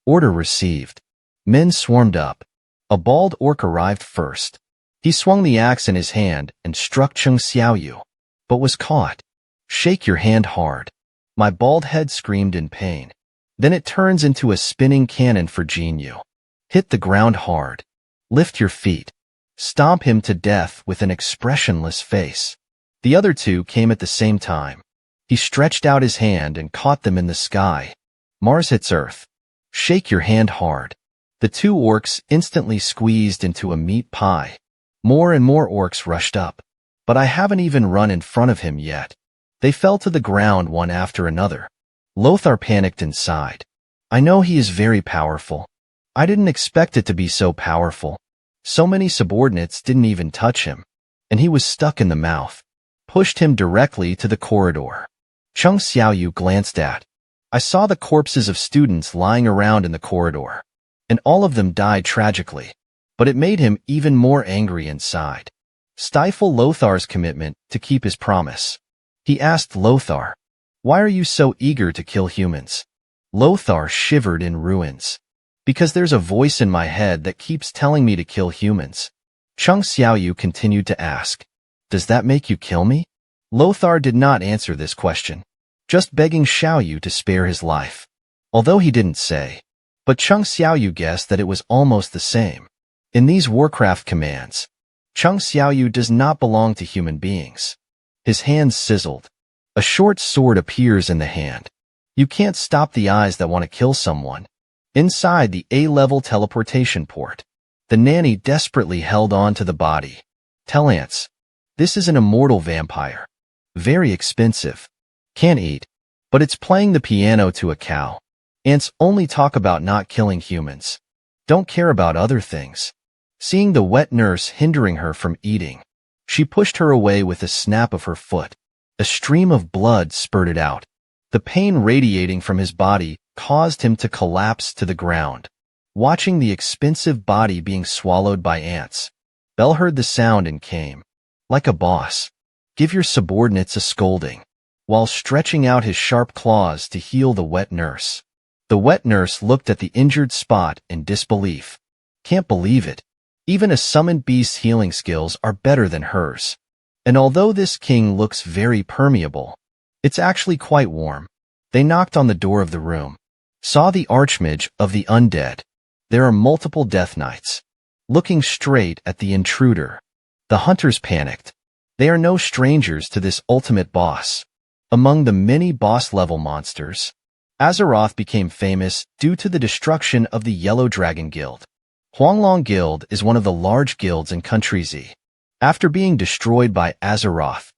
Order received. Men swarmed up. A bald orc arrived first. He swung the axe in his hand and struck Cheng Xiaoyu, but was caught. Shake your hand hard. My bald head screamed in pain. Then it turns into a spinning cannon for Jin Yu. Hit the ground hard. Lift your feet. Stomp him to death with an expressionless face. The other two came at the same time. He stretched out his hand and caught them in the sky. Mars hits Earth. Shake your hand hard. The two orcs instantly squeezed into a meat pie. More and more orcs rushed up. But I haven't even run in front of him yet. They fell to the ground one after another. Lothar panicked inside. I know he is very powerful. I didn't expect it to be so powerful. So many subordinates didn't even touch him. And he was stuck in the mouth. Pushed him directly to the corridor. Cheng Xiaoyu glanced at. I saw the corpses of students lying around in the corridor. And all of them died tragically. But it made him even more angry inside. Stifle Lothar's commitment to keep his promise. He asked Lothar, "Why are you so eager to kill humans?" Lothar shivered in ruins. Because there's a voice in my head that keeps telling me to kill humans. Cheng Xiaoyu continued to ask, "Does that make you kill me?" Lothar did not answer this question, just begging Xiaoyu to spare his life. Although he didn't say, but Cheng Xiaoyu guessed that it was almost the same. In these Warcraft commands, Cheng Xiaoyu does not belong to human beings. His hands sizzled. A short sword appears in the hand. You can't stop the eyes that want to kill someone. Inside the A-level teleportation port, the nanny desperately held on to the body. Tell ants. This is an immortal vampire. Very expensive. Can't eat. But it's playing the piano to a cow. Ants only talk about not killing humans. Don't care about other things. Seeing the wet nurse hindering her from eating, she pushed her away with a snap of her foot. A stream of blood spurted out. The pain radiating from his body caused him to collapse to the ground. Watching the expensive body being swallowed by ants, Bell heard the sound and came. Like a boss. Give your subordinates a scolding, while stretching out his sharp claws to heal the wet nurse. The wet nurse looked at the injured spot in disbelief. Can't believe it. Even a summoned beast's healing skills are better than hers. And although this king looks very permeable, it's actually quite warm. They knocked on the door of the room. Saw the archmage of the undead. There are multiple death knights. Looking straight at the intruder. The hunters panicked. They are no strangers to this ultimate boss. Among the many boss-level monsters, Azeroth became famous due to the destruction of the Yellow Dragon Guild. Huanglong Guild is one of the large guilds in Country Z. After being destroyed by Azeroth,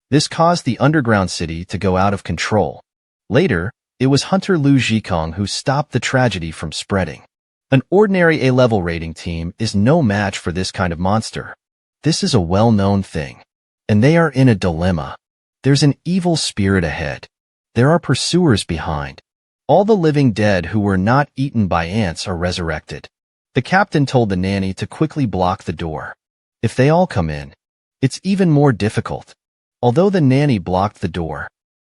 this caused the underground city to go out of control. Later, it was Hunter Liu Zhikong who stopped the tragedy from spreading. An ordinary A-level rating team is no match for this kind of monster. This is a well-known thing. And they are in a dilemma. There's an evil spirit ahead. There are pursuers behind. All the living dead who were not eaten by ants are resurrected. The captain told the nanny to quickly block the door. If they all come in, it's even more difficult. Although the nanny blocked the door,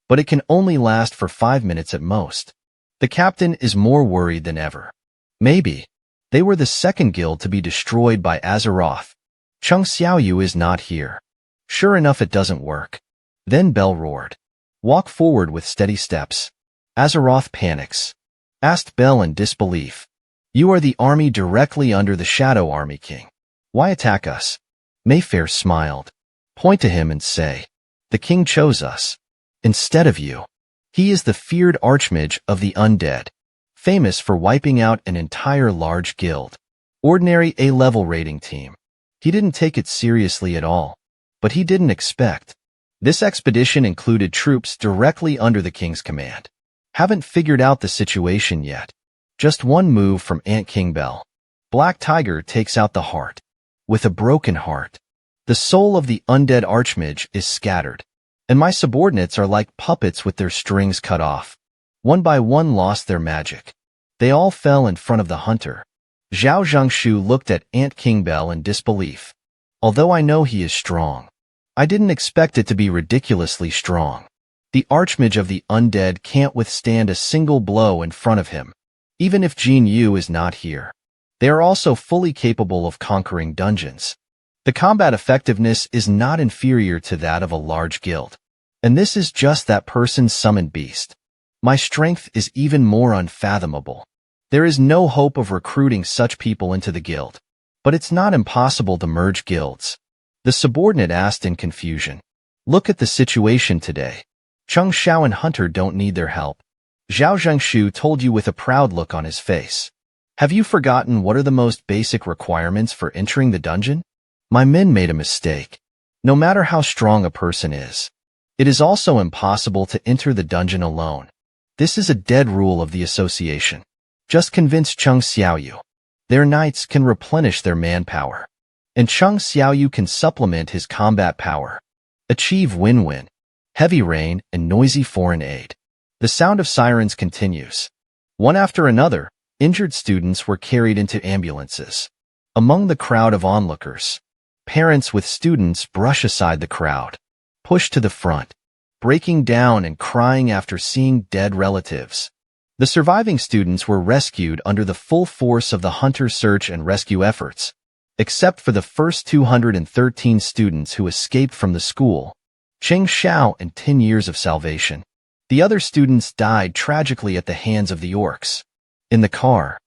but it can only last for 5 minutes at most. The captain is more worried than ever. Maybe. They were the second guild to be destroyed by Azeroth. Chung Xiaoyu is not here. Sure enough, it doesn't work. Then Bell roared. Walk forward with steady steps. Azeroth panics. Asked Bell in disbelief. You are the army directly under the Shadow Army King. Why attack us? Mayfair smiled. Point to him and say, the king chose us. Instead of you. He is the feared archmage of the undead. Famous for wiping out an entire large guild. Ordinary A-level rating team. He didn't take it seriously at all. But he didn't expect. This expedition included troops directly under the king's command. Haven't figured out the situation yet. Just one move from Ant King Bell. Black Tiger takes out the heart. With a broken heart. The soul of the undead archmage is scattered. And my subordinates are like puppets with their strings cut off. One by one lost their magic. They all fell in front of the hunter. Zhao Zhangshu looked at Ant King Bell in disbelief. Although I know he is strong, I didn't expect it to be ridiculously strong. The archmage of the undead can't withstand a single blow in front of him. Even if Jin Yu is not here. They are also fully capable of conquering dungeons. The combat effectiveness is not inferior to that of a large guild. And this is just that person's summoned beast. My strength is even more unfathomable. There is no hope of recruiting such people into the guild. But it's not impossible to merge guilds. The subordinate asked in confusion. Look at the situation today. Chung Xiao and Hunter don't need their help. Zhao Zhangshu told you with a proud look on his face. Have you forgotten what are the most basic requirements for entering the dungeon? My men made a mistake. No matter how strong a person is, it is also impossible to enter the dungeon alone. This is a dead rule of the association. Just convince Chung Xiaoyu. Their knights can replenish their manpower. And Chung Xiaoyu can supplement his combat power. Achieve win-win. Heavy rain and noisy foreign aid. The sound of sirens continues. One after another, injured students were carried into ambulances. Among the crowd of onlookers, parents with students brush aside the crowd, push to the front, breaking down and crying after seeing dead relatives. The surviving students were rescued under the full force of the hunter search and rescue efforts, except for the first 213 students who escaped from the school. Cheng Xiao and 10 years of salvation. The other students died tragically at the hands of the orcs. In the car,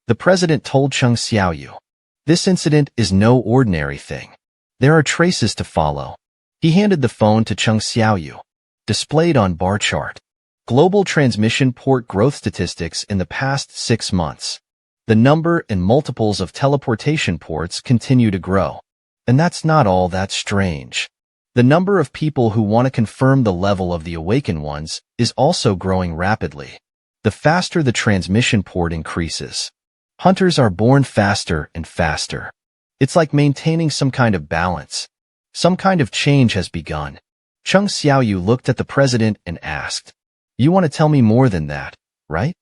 the president told Chung Xiaoyu, this incident is no ordinary thing. There are traces to follow. He handed the phone to Chung Xiaoyu. Displayed on bar chart. Global transmission port growth statistics in the past 6 months. The number and multiples of teleportation ports continue to grow. And that's not all that strange. The number of people who want to confirm the level of the awakened ones is also growing rapidly. The faster the transmission port increases, hunters are born faster and faster. It's like maintaining some kind of balance. Some kind of change has begun. Chung Xiaoyu looked at the president and asked, you want to tell me more than that, right?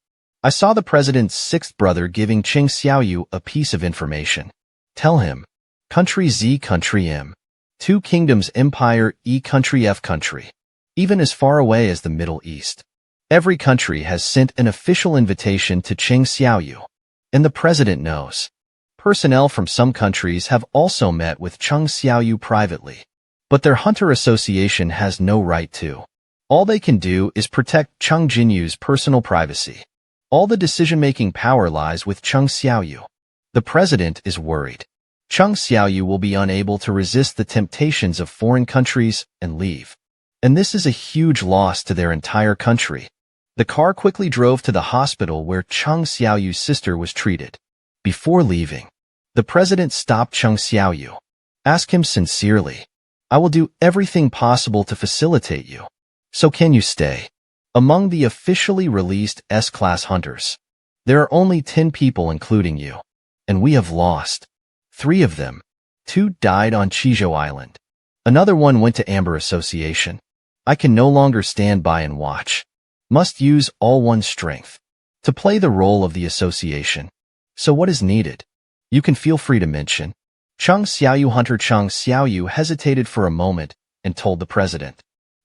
I saw the president's 6th brother giving Cheng Xiaoyu a piece of information. Tell him. Country Z, Country M. Two Kingdoms Empire E, Country F, Country. Even as far away as the Middle East. Every country has sent an official invitation to Cheng Xiaoyu. And the president knows. Personnel from some countries have also met with Cheng Xiaoyu privately. But their hunter association has no right to. All they can do is protect Cheng Jinyu's personal privacy. All the decision-making power lies with Cheng Xiaoyu. The president is worried. Cheng Xiaoyu will be unable to resist the temptations of foreign countries and leave. And this is a huge loss to their entire country. The car quickly drove to the hospital where Cheng Xiaoyu's sister was treated. Before leaving, the president stopped Cheng Xiaoyu. Ask him sincerely. I will do everything possible to facilitate you. So can you stay? Among the officially released S-class hunters, there are only 10 people including you. And we have lost 3 of them. 2 died on Chizhou Island. Another one went to Amber Association. I can no longer stand by and watch. Must use all one's strength to play the role of the association. So what is needed? You can feel free to mention. Cheng Xiaoyu Hunter Cheng Xiaoyu hesitated for a moment and told the president,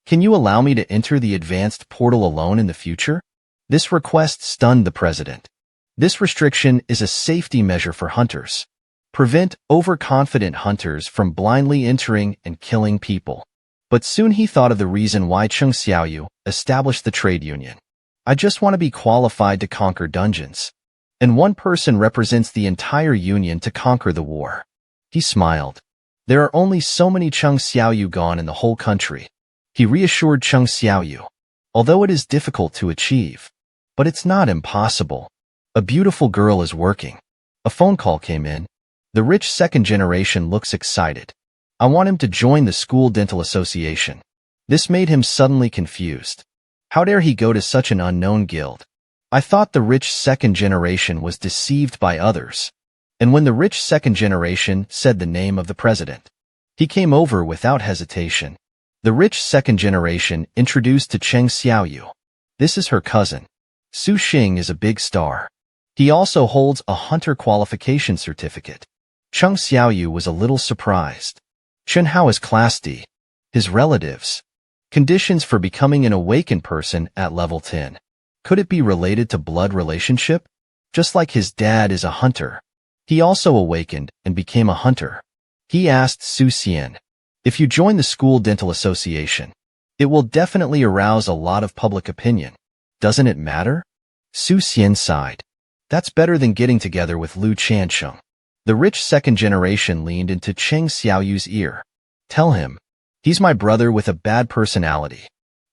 "Can you allow me to enter the advanced portal alone in the future?" This request stunned the president. This restriction is a safety measure for hunters. Prevent overconfident hunters from blindly entering and killing people. But soon he thought of the reason why Cheng Xiaoyu established the trade union. I just want to be qualified to conquer dungeons. And one person represents the entire union to conquer the war. He smiled. There are only so many Cheng Xiaoyu gone in the whole country. He reassured Cheng Xiaoyu. Although it is difficult to achieve. But it's not impossible. A beautiful girl is working. A phone call came in. The rich second generation looks excited. I want him to join the school dental association. This made him suddenly confused. How dare he go to such an unknown guild? I thought the rich second generation was deceived by others. And when the rich second generation said the name of the president, he came over without hesitation. The rich second generation introduced to Cheng Xiaoyu. This is her cousin. Su Xing is a big star. He also holds a hunter qualification certificate. Cheng Xiaoyu was a little surprised. Chen Hao is Class D. His relatives. Conditions for becoming an awakened person at level 10. Could it be related to blood relationship? Just like his dad is a hunter. He also awakened and became a hunter. He asked Su Xian, if you join the school dental association, it will definitely arouse a lot of public opinion. Doesn't it matter? Su Xian sighed. That's better than getting together with Lu Chansheng. The rich second generation leaned into Cheng Xiaoyu's ear. Tell him. He's my brother with a bad personality.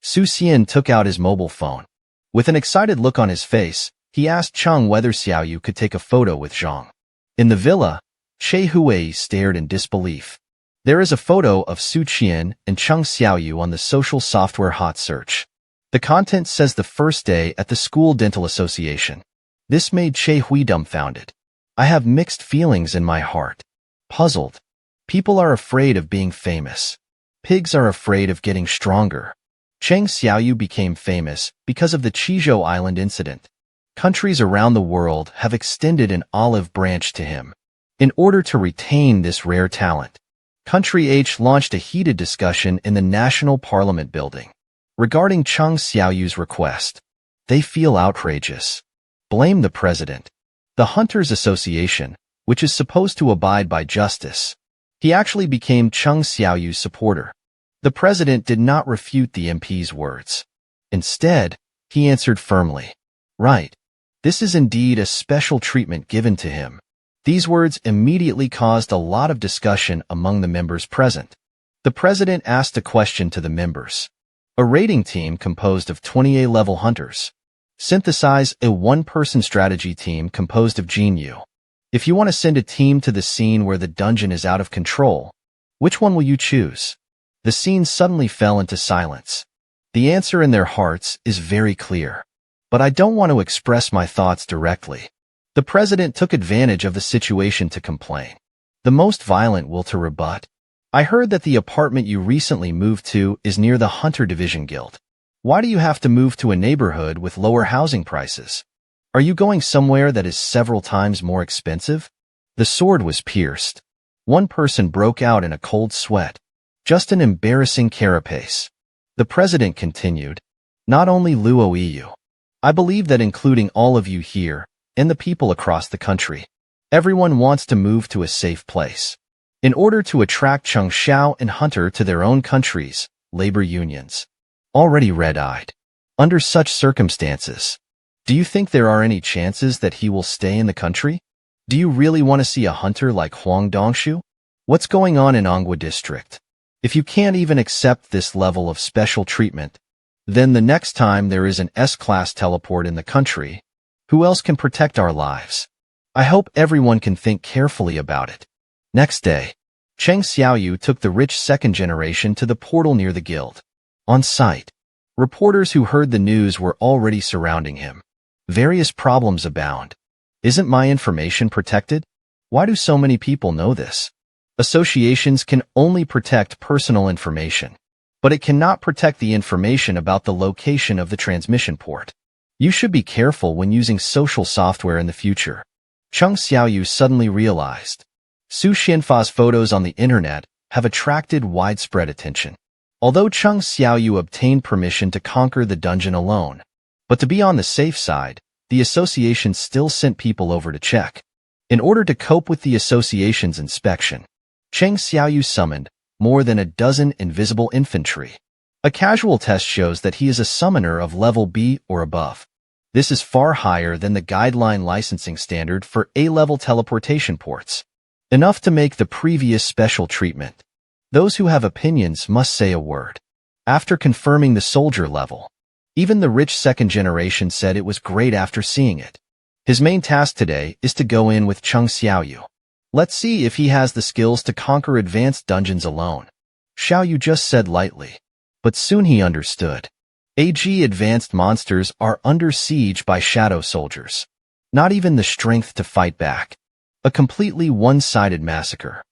Su Xian took out his mobile phone. With an excited look on his face, he asked Cheng whether Xiaoyu could take a photo with Zhang. In the villa, Che Huai stared in disbelief. There is a photo of Su Qian and Cheng Xiaoyu on the social software hot search. The content says the first day at the school dental association. This made Che Hui dumbfounded. I have mixed feelings in my heart. Puzzled. People are afraid of being famous. Pigs are afraid of getting stronger. Cheng Xiaoyu became famous because of the Chizhou Island incident. Countries around the world have extended an olive branch to him. In order to retain this rare talent, Country H launched a heated discussion in the National Parliament building regarding Cheng Xiaoyu's request. They feel outrageous. Blame the president. The Hunters Association, which is supposed to abide by justice. He actually became Cheng Xiaoyu's supporter. The president did not refute the MP's words. Instead, he answered firmly. Right. This is indeed a special treatment given to him. These words immediately caused a lot of discussion among the members present. The president asked a question to the members. A raiding team composed of 20 A-level hunters. Synthesize a one-person strategy team composed of Jinyu. If you want to send a team to the scene where the dungeon is out of control, which one will you choose? The scene suddenly fell into silence. The answer in their hearts is very clear. But I don't want to express my thoughts directly. The president took advantage of the situation to complain. The most violent will to rebut. I heard that the apartment you recently moved to is near the Hunter Division Guild. Why do you have to move to a neighborhood with lower housing prices? Are you going somewhere that is several times more expensive? The sword was pierced. One person broke out in a cold sweat. Just an embarrassing carapace. The president continued, not only Luo EU. I believe that including all of you here, and the people across the country, everyone wants to move to a safe place. In order to attract Cheng Xiao and Hunter to their own countries, labor unions. Already red-eyed. Under such circumstances, do you think there are any chances that he will stay in the country? Do you really want to see a hunter like Huang Dongshu? What's going on in Anghua district? If you can't even accept this level of special treatment, then the next time there is an S-class teleport in the country, who else can protect our lives? I hope everyone can think carefully about it. Next day, Cheng Xiaoyu took the rich second generation to the portal near the guild. On site, reporters who heard the news were already surrounding him. Various problems abound. Isn't my information protected? Why do so many people know this? Associations can only protect personal information, but it cannot protect the information about the location of the transmission port. You should be careful when using social software in the future. Cheng Xiaoyu suddenly realized. Su Xianfa's photos on the internet have attracted widespread attention. Although Cheng Xiaoyu obtained permission to conquer the dungeon alone, but to be on the safe side, the association still sent people over to check. In order to cope with the association's inspection, Cheng Xiaoyu summoned more than a dozen invisible infantry. A casual test shows that he is a summoner of level B or above. This is far higher than the guideline licensing standard for A-level teleportation ports. Enough to make the previous special treatment. Those who have opinions must say a word. After confirming the soldier level, even the rich second generation said it was great after seeing it. His main task today is to go in with Cheng Xiaoyu. Let's see if he has the skills to conquer advanced dungeons alone. Xiaoyu just said lightly, but soon he understood. Advanced monsters are under siege by shadow soldiers. Not even the strength to fight back. A completely one-sided massacre.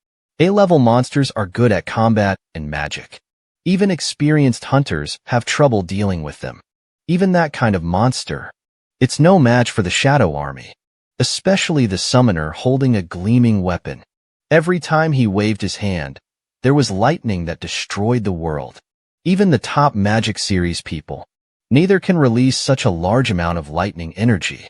A-level monsters are good at combat and magic. Even experienced hunters have trouble dealing with them. Even that kind of monster. It's no match for the shadow army. Especially the summoner holding a gleaming weapon. Every time he waved his hand, there was lightning that destroyed the world. Even the top Magic series people, neither can release such a large amount of lightning energy.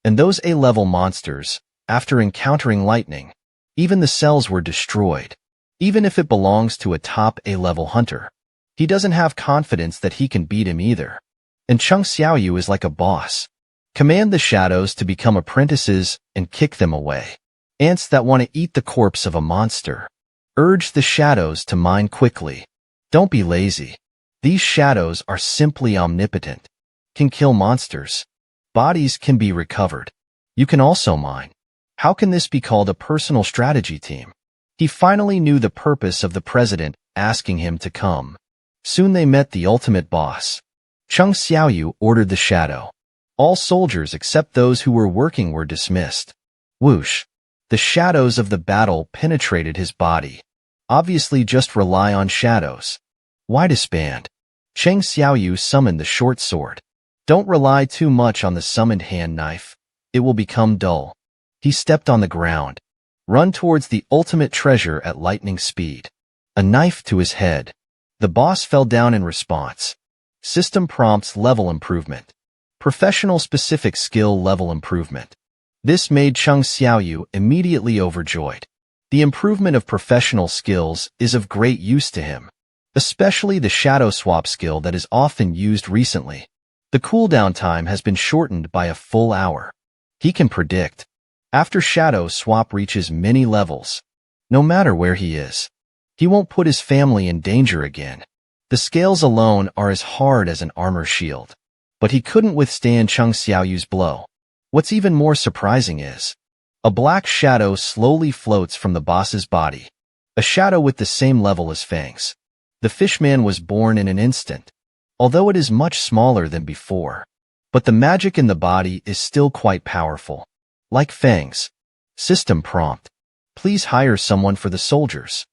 And those A-level monsters, after encountering lightning, even the cells were destroyed. Even if it belongs to a top A-level hunter, he doesn't have confidence that he can beat him either. And Cheng Xiaoyu is like a boss. Command the shadows to become apprentices and kick them away. Ants that want to eat the corpse of a monster. Urge the shadows to mine quickly. Don't be lazy. These shadows are simply omnipotent. Can kill monsters. Bodies can be recovered. You can also mine. How can this be called a personal strategy team? He finally knew the purpose of the president asking him to come. Soon they met the ultimate boss. Cheng Xiaoyu ordered the shadow. All soldiers except those who were working were dismissed. Whoosh! The shadows of the battle penetrated his body. Obviously just rely on shadows. Why disband? Cheng Xiaoyu summoned the short sword. Don't rely too much on the summoned hand knife. It will become dull. He stepped on the ground. Run towards the ultimate treasure at lightning speed. A knife to his head. The boss fell down in response. System prompts level improvement. Professional specific skill level improvement. This made Cheng Xiaoyu immediately overjoyed. The improvement of professional skills is of great use to him, especially the shadow swap skill that is often used recently. The cooldown time has been shortened by a full hour. He can predict. After shadow swap reaches many levels, no matter where he is, he won't put his family in danger again. The scales alone are as hard as an armor shield. But he couldn't withstand Cheng Xiaoyu's blow. What's even more surprising is, a black shadow slowly floats from the boss's body. A shadow with the same level as Fangs. The fishman was born in an instant, although it is much smaller than before. But the magic in the body is still quite powerful. Like Fangs. System prompt. Please hire someone for the soldiers.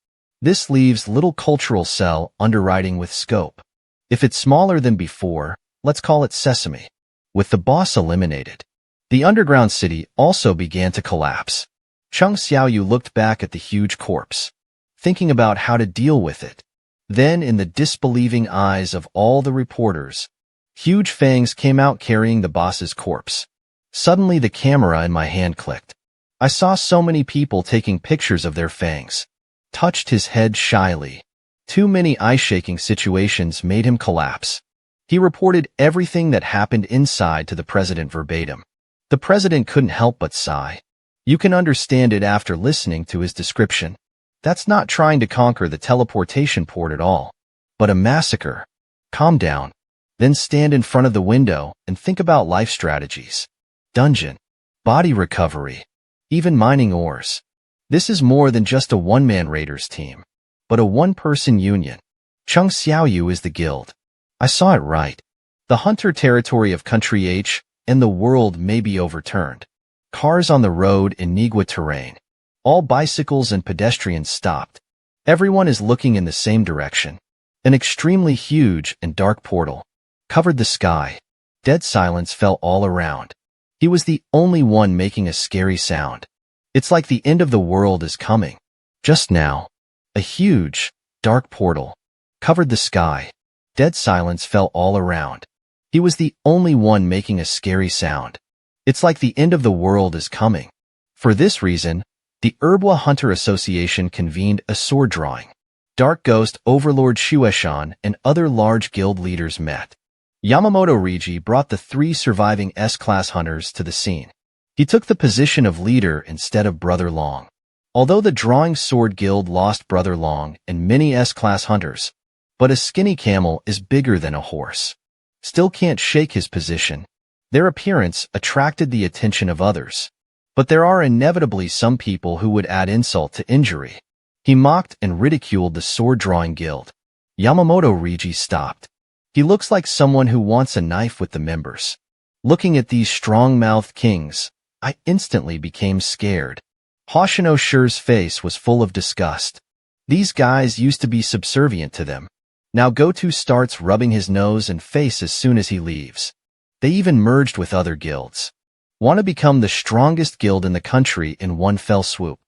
This leaves little cultural cell underwriting with scope. If it's smaller than before, let's call it Sesame. With the boss eliminated, the underground city also began to collapse. Chung Xiaoyu looked back at the huge corpse, thinking about how to deal with it. Then, in the disbelieving eyes of all the reporters, huge fangs came out carrying the boss's corpse. Suddenly, the camera in my hand clicked. I saw so many people taking pictures of their fangs. Touched his head shyly. Too many eye-shaking situations made him collapse. He reported everything that happened inside to the president verbatim. The president couldn't help but sigh. You can understand it after listening to his description. That's not trying to conquer the teleportation port at all, but a massacre. Calm down. Then stand in front of the window and think about life strategies. Dungeon. Body recovery. Even mining ores. This is more than just a one-man raiders team, but a one-person union. Chung Xiaoyu is the guild. I saw it right. The hunter territory of Country H and the world may be overturned. Cars on the road in Nigua terrain. All bicycles and pedestrians stopped. Everyone is looking in the same direction. An extremely huge and dark portal covered the sky. Dead silence fell all around. He was the only one making a scary sound. It's like the end of the world is coming. Just now, a huge, dark portal covered the sky. Dead silence fell all around. He was the only one making a scary sound. It's like the end of the world is coming. For this reason, the Erbwa Hunter Association convened a sword drawing. Dark Ghost Overlord Shueshan and other large guild leaders met. Yamamoto Rigi brought the 3 surviving S-class hunters to the scene. He took the position of leader instead of Brother Long. Although the Drawing Sword Guild lost Brother Long and many S-class hunters, but a skinny camel is bigger than a horse. Still can't shake his position. Their appearance attracted the attention of others. But there are inevitably some people who would add insult to injury. He mocked and ridiculed the Sword Drawing Guild. Yamamoto Rigi stopped. He looks like someone who wants a knife with the members. Looking at these strong-mouthed kings, I instantly became scared. Hoshino Shi's face was full of disgust. These guys used to be subservient to them. Now Goto starts rubbing his nose and face as soon as he leaves. They even merged with other guilds. Want to become the strongest guild in the country in one fell swoop.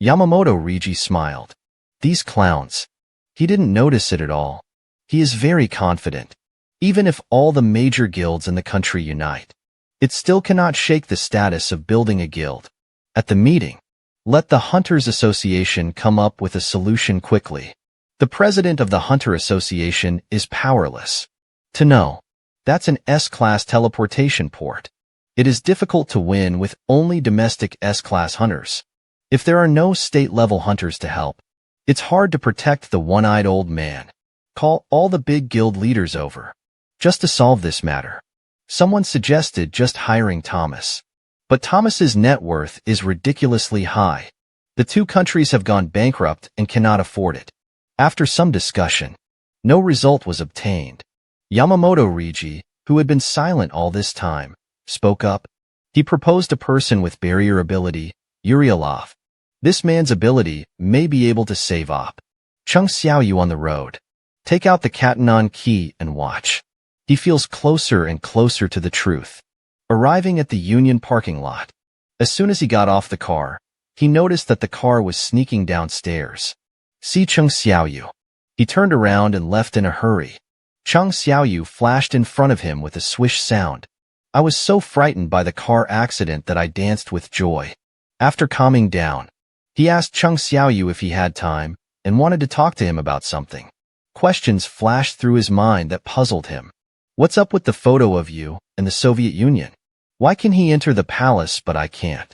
Yamamoto Rigi smiled. These clowns. He didn't notice it at all. He is very confident. Even if all the major guilds in the country unite, it still cannot shake the status of building a guild. At the meeting, let the Hunters Association come up with a solution quickly. The president of the Hunter Association is powerless. To know, that's an S-class teleportation port. It is difficult to win with only domestic S-class hunters. If there are no state-level hunters to help, it's hard to protect the one-eyed old man. Call all the big guild leaders over. Just to solve this matter. Someone suggested just hiring Thomas. But Thomas's net worth is ridiculously high. The 2 countries have gone bankrupt and cannot afford it. After some discussion, no result was obtained. Yamamoto Rigi, who had been silent all this time, spoke up. He proposed a person with barrier ability, Urialov. This man's ability may be able to save Op. Chung Xiaoyu on the road. Take out the Katanan key and watch. He feels closer and closer to the truth. Arriving at the Union parking lot. As soon as he got off the car, he noticed that the car was sneaking downstairs. See Chung Xiaoyu. He turned around and left in a hurry. Chung Xiaoyu flashed in front of him with a swish sound. I was so frightened by the car accident that I danced with joy. After calming down, he asked Chung Xiaoyu if he had time and wanted to talk to him about something. Questions flashed through his mind that puzzled him. What's up with the photo of you and the Soviet Union? Why can he enter the palace but I can't?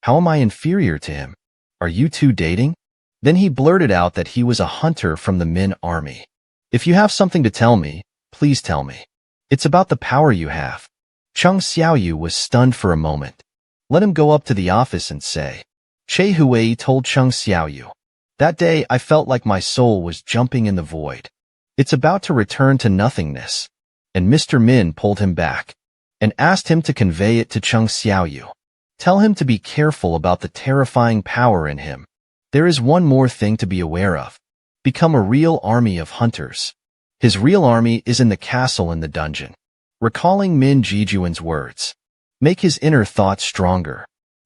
How am I inferior to him? Are you 2 dating? Then he blurted out that he was a hunter from the Min army. If you have something to tell me, please tell me. It's about the power you have. Chung Xiaoyu was stunned for a moment. Let him go up to the office and say. Che Huei told Chung Xiaoyu. That day I felt like my soul was jumping in the void. It's about to return to nothingness. And Mr. Min pulled him back and asked him to convey it to Chung Xiaoyu. Tell him to be careful about the terrifying power in him. There is one more thing to be aware of. Become a real army of hunters. His real army is in the castle in the dungeon. Recalling Min Jijuan's words. Make his inner thoughts stronger.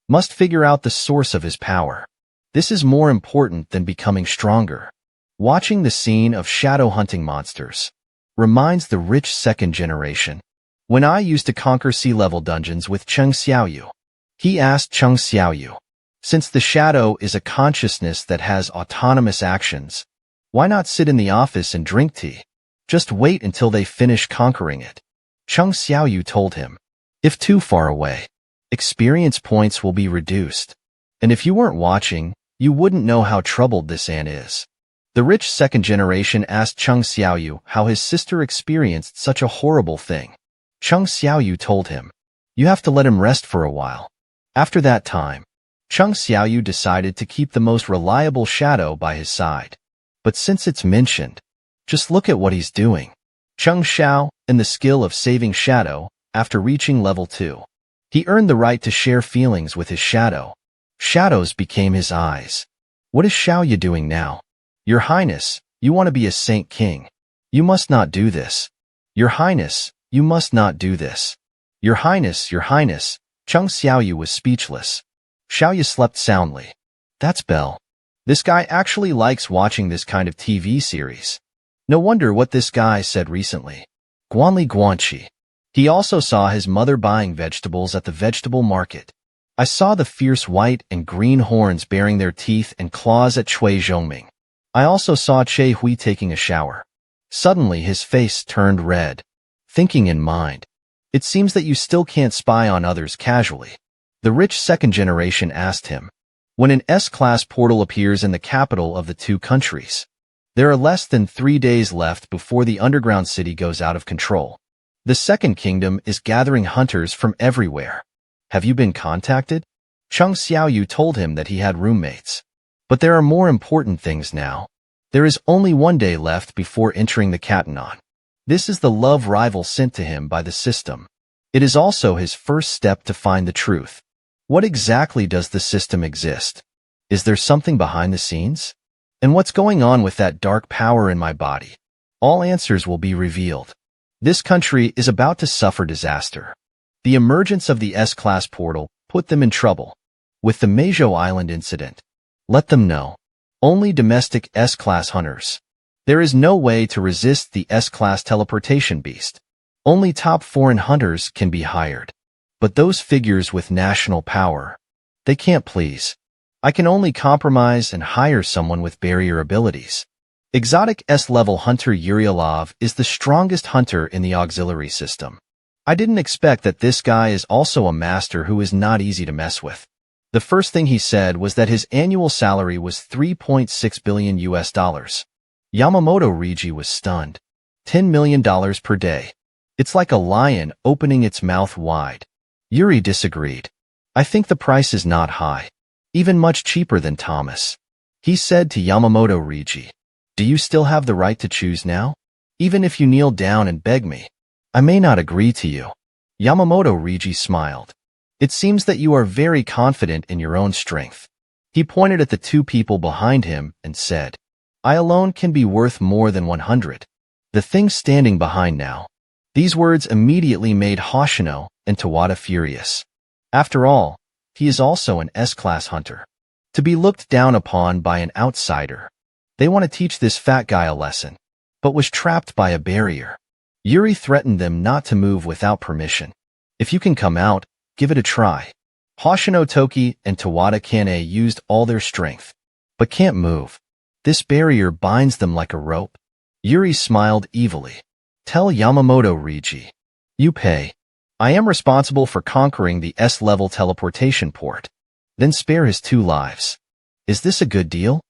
Must figure out the source of his power. This is more important than becoming stronger. Watching the scene of shadow hunting monsters reminds the rich second generation. When I used to conquer sea-level dungeons with Cheng Xiaoyu, he asked Cheng Xiaoyu, since the shadow is a consciousness that has autonomous actions, why not sit in the office and drink tea? Just wait until they finish conquering it. Cheng Xiaoyu told him, if too far away, experience points will be reduced. And if you weren't watching, you wouldn't know how troubled this ant is. The rich second generation asked Cheng Xiaoyu how his sister experienced such a horrible thing. Cheng Xiaoyu told him, you have to let him rest for a while. After that time, Cheng Xiaoyu decided to keep the most reliable shadow by his side. But since it's mentioned, just look at what he's doing. Cheng Xiao, in the skill of saving shadow, after reaching level 2. He earned the right to share feelings with his shadow. Shadows became his eyes. What is Xiaoyu doing now? Your Highness, you want to be a saint king. You must not do this. Your Highness, you must not do this. Your Highness, Cheng Xiaoyu was speechless. Xiaoyu slept soundly. That's Belle. This guy actually likes watching this kind of TV series. No wonder what this guy said recently. Guanli Guanqi. He also saw his mother buying vegetables at the vegetable market. I saw the fierce white and green horns baring their teeth and claws at Cui Zhongming. I also saw Che Hui taking a shower. Suddenly his face turned red. Thinking in mind, it seems that you still can't spy on others casually. The rich second generation asked him, when an S-class portal appears in the capital of the two countries, there are less than 3 days left before the underground city goes out of control. The Second Kingdom is gathering hunters from everywhere. Have you been contacted? Cheng Xiaoyu told him that he had roommates. But there are more important things now. There is only 1 day left before entering the Catanon. This is the love rival sent to him by the system. It is also his first step to find the truth. What exactly does the system exist? Is there something behind the scenes? And what's going on with that dark power in my body? All answers will be revealed. This country is about to suffer disaster. The emergence of the S-class portal put them in trouble. With the Meizhou Island incident, let them know. Only domestic S-class hunters. There is no way to resist the S-class teleportation beast. Only top foreign hunters can be hired. But those figures with national power, they can't please. I can only compromise and hire someone with barrier abilities. Exotic S-level hunter Urialov is the strongest hunter in the auxiliary system. I didn't expect that this guy is also a master who is not easy to mess with. The first thing he said was that his annual salary was $3.6 billion. Yamamoto Reiji was stunned. $10 million per day. It's like a lion opening its mouth wide. Yuri disagreed. I think the price is not high. Even much cheaper than Thomas. He said to Yamamoto Reiji, do you still have the right to choose now? Even if you kneel down and beg me, I may not agree to you. Yamamoto Reiji smiled. It seems that you are very confident in your own strength. He pointed at the two people behind him and said, I alone can be worth more than 100. The thing standing behind now. These words immediately made Hoshino and Tawada furious. After all, he is also an S-class hunter. To be looked down upon by an outsider. They want to teach this fat guy a lesson, but was trapped by a barrier. Yuri threatened them not to move without permission. If you can come out, give it a try. Hoshino Toki and Tawada Kane used all their strength, but can't move. This barrier binds them like a rope. Yuri smiled evilly. Tell Yamamoto Reiji. You pay. I am responsible for conquering the S-level teleportation port. Then spare his 2 lives. Is this a good deal?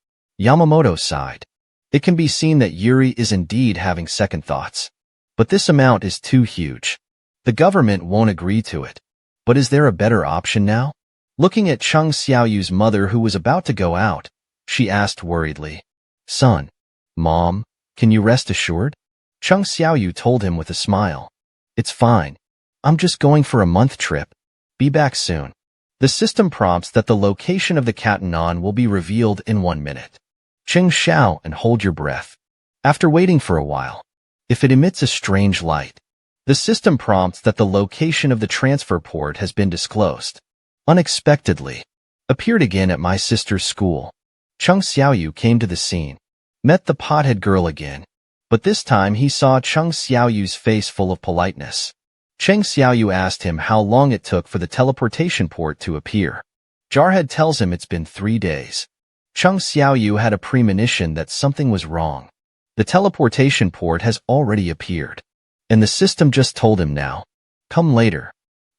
Yamamoto sighed. It can be seen that Yuri is indeed having second thoughts. But this amount is too huge. The government won't agree to it. But is there a better option now? Looking at Cheng Xiaoyu's mother who was about to go out, she asked worriedly, Son, Mom, can you rest assured? Cheng Xiaoyu told him with a smile. It's fine. I'm just going for a month trip. Be back soon. The system prompts that the location of the Catanon will be revealed in 1 minute. Cheng Xiao and hold your breath. After waiting for a while, if it emits a strange light, the system prompts that the location of the transfer port has been disclosed. unexpectedly, appeared again at my sister's school. Chung Xiaoyu came to the scene, met the pothead girl again, but this time he saw Chung Xiaoyu's face full of politeness. Cheng Xiaoyu asked him how long it took for the teleportation port to appear. Jarhead tells him it's been 3 days. Chung Xiaoyu had a premonition that something was wrong. The teleportation port has already appeared, and the system just told him now. Come later.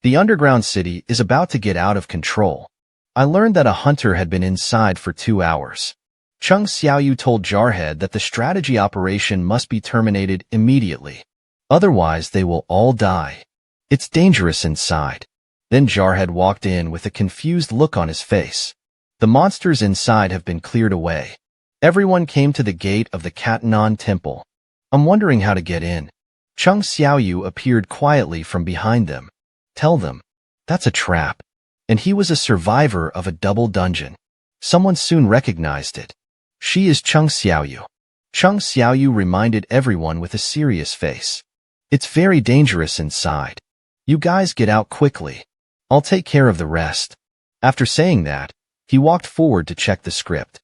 The underground city is about to get out of control. I learned that a hunter had been inside for 2 hours. Chung Xiaoyu told Jarhead that the strategy operation must be terminated immediately. Otherwise, they will all die. It's dangerous inside. Then Jarhead walked in with a confused look on his face. The monsters inside have been cleared away. Everyone came to the gate of the Katanan temple. I'm wondering how to get in. Chung Xiaoyu appeared quietly from behind them. Tell them, that's a trap. And he was a survivor of a double dungeon. Someone soon recognized it. She is Chung Xiaoyu. Chung Xiaoyu reminded everyone with a serious face. It's very dangerous inside. You guys get out quickly. I'll take care of the rest. After saying that, he walked forward to check the script.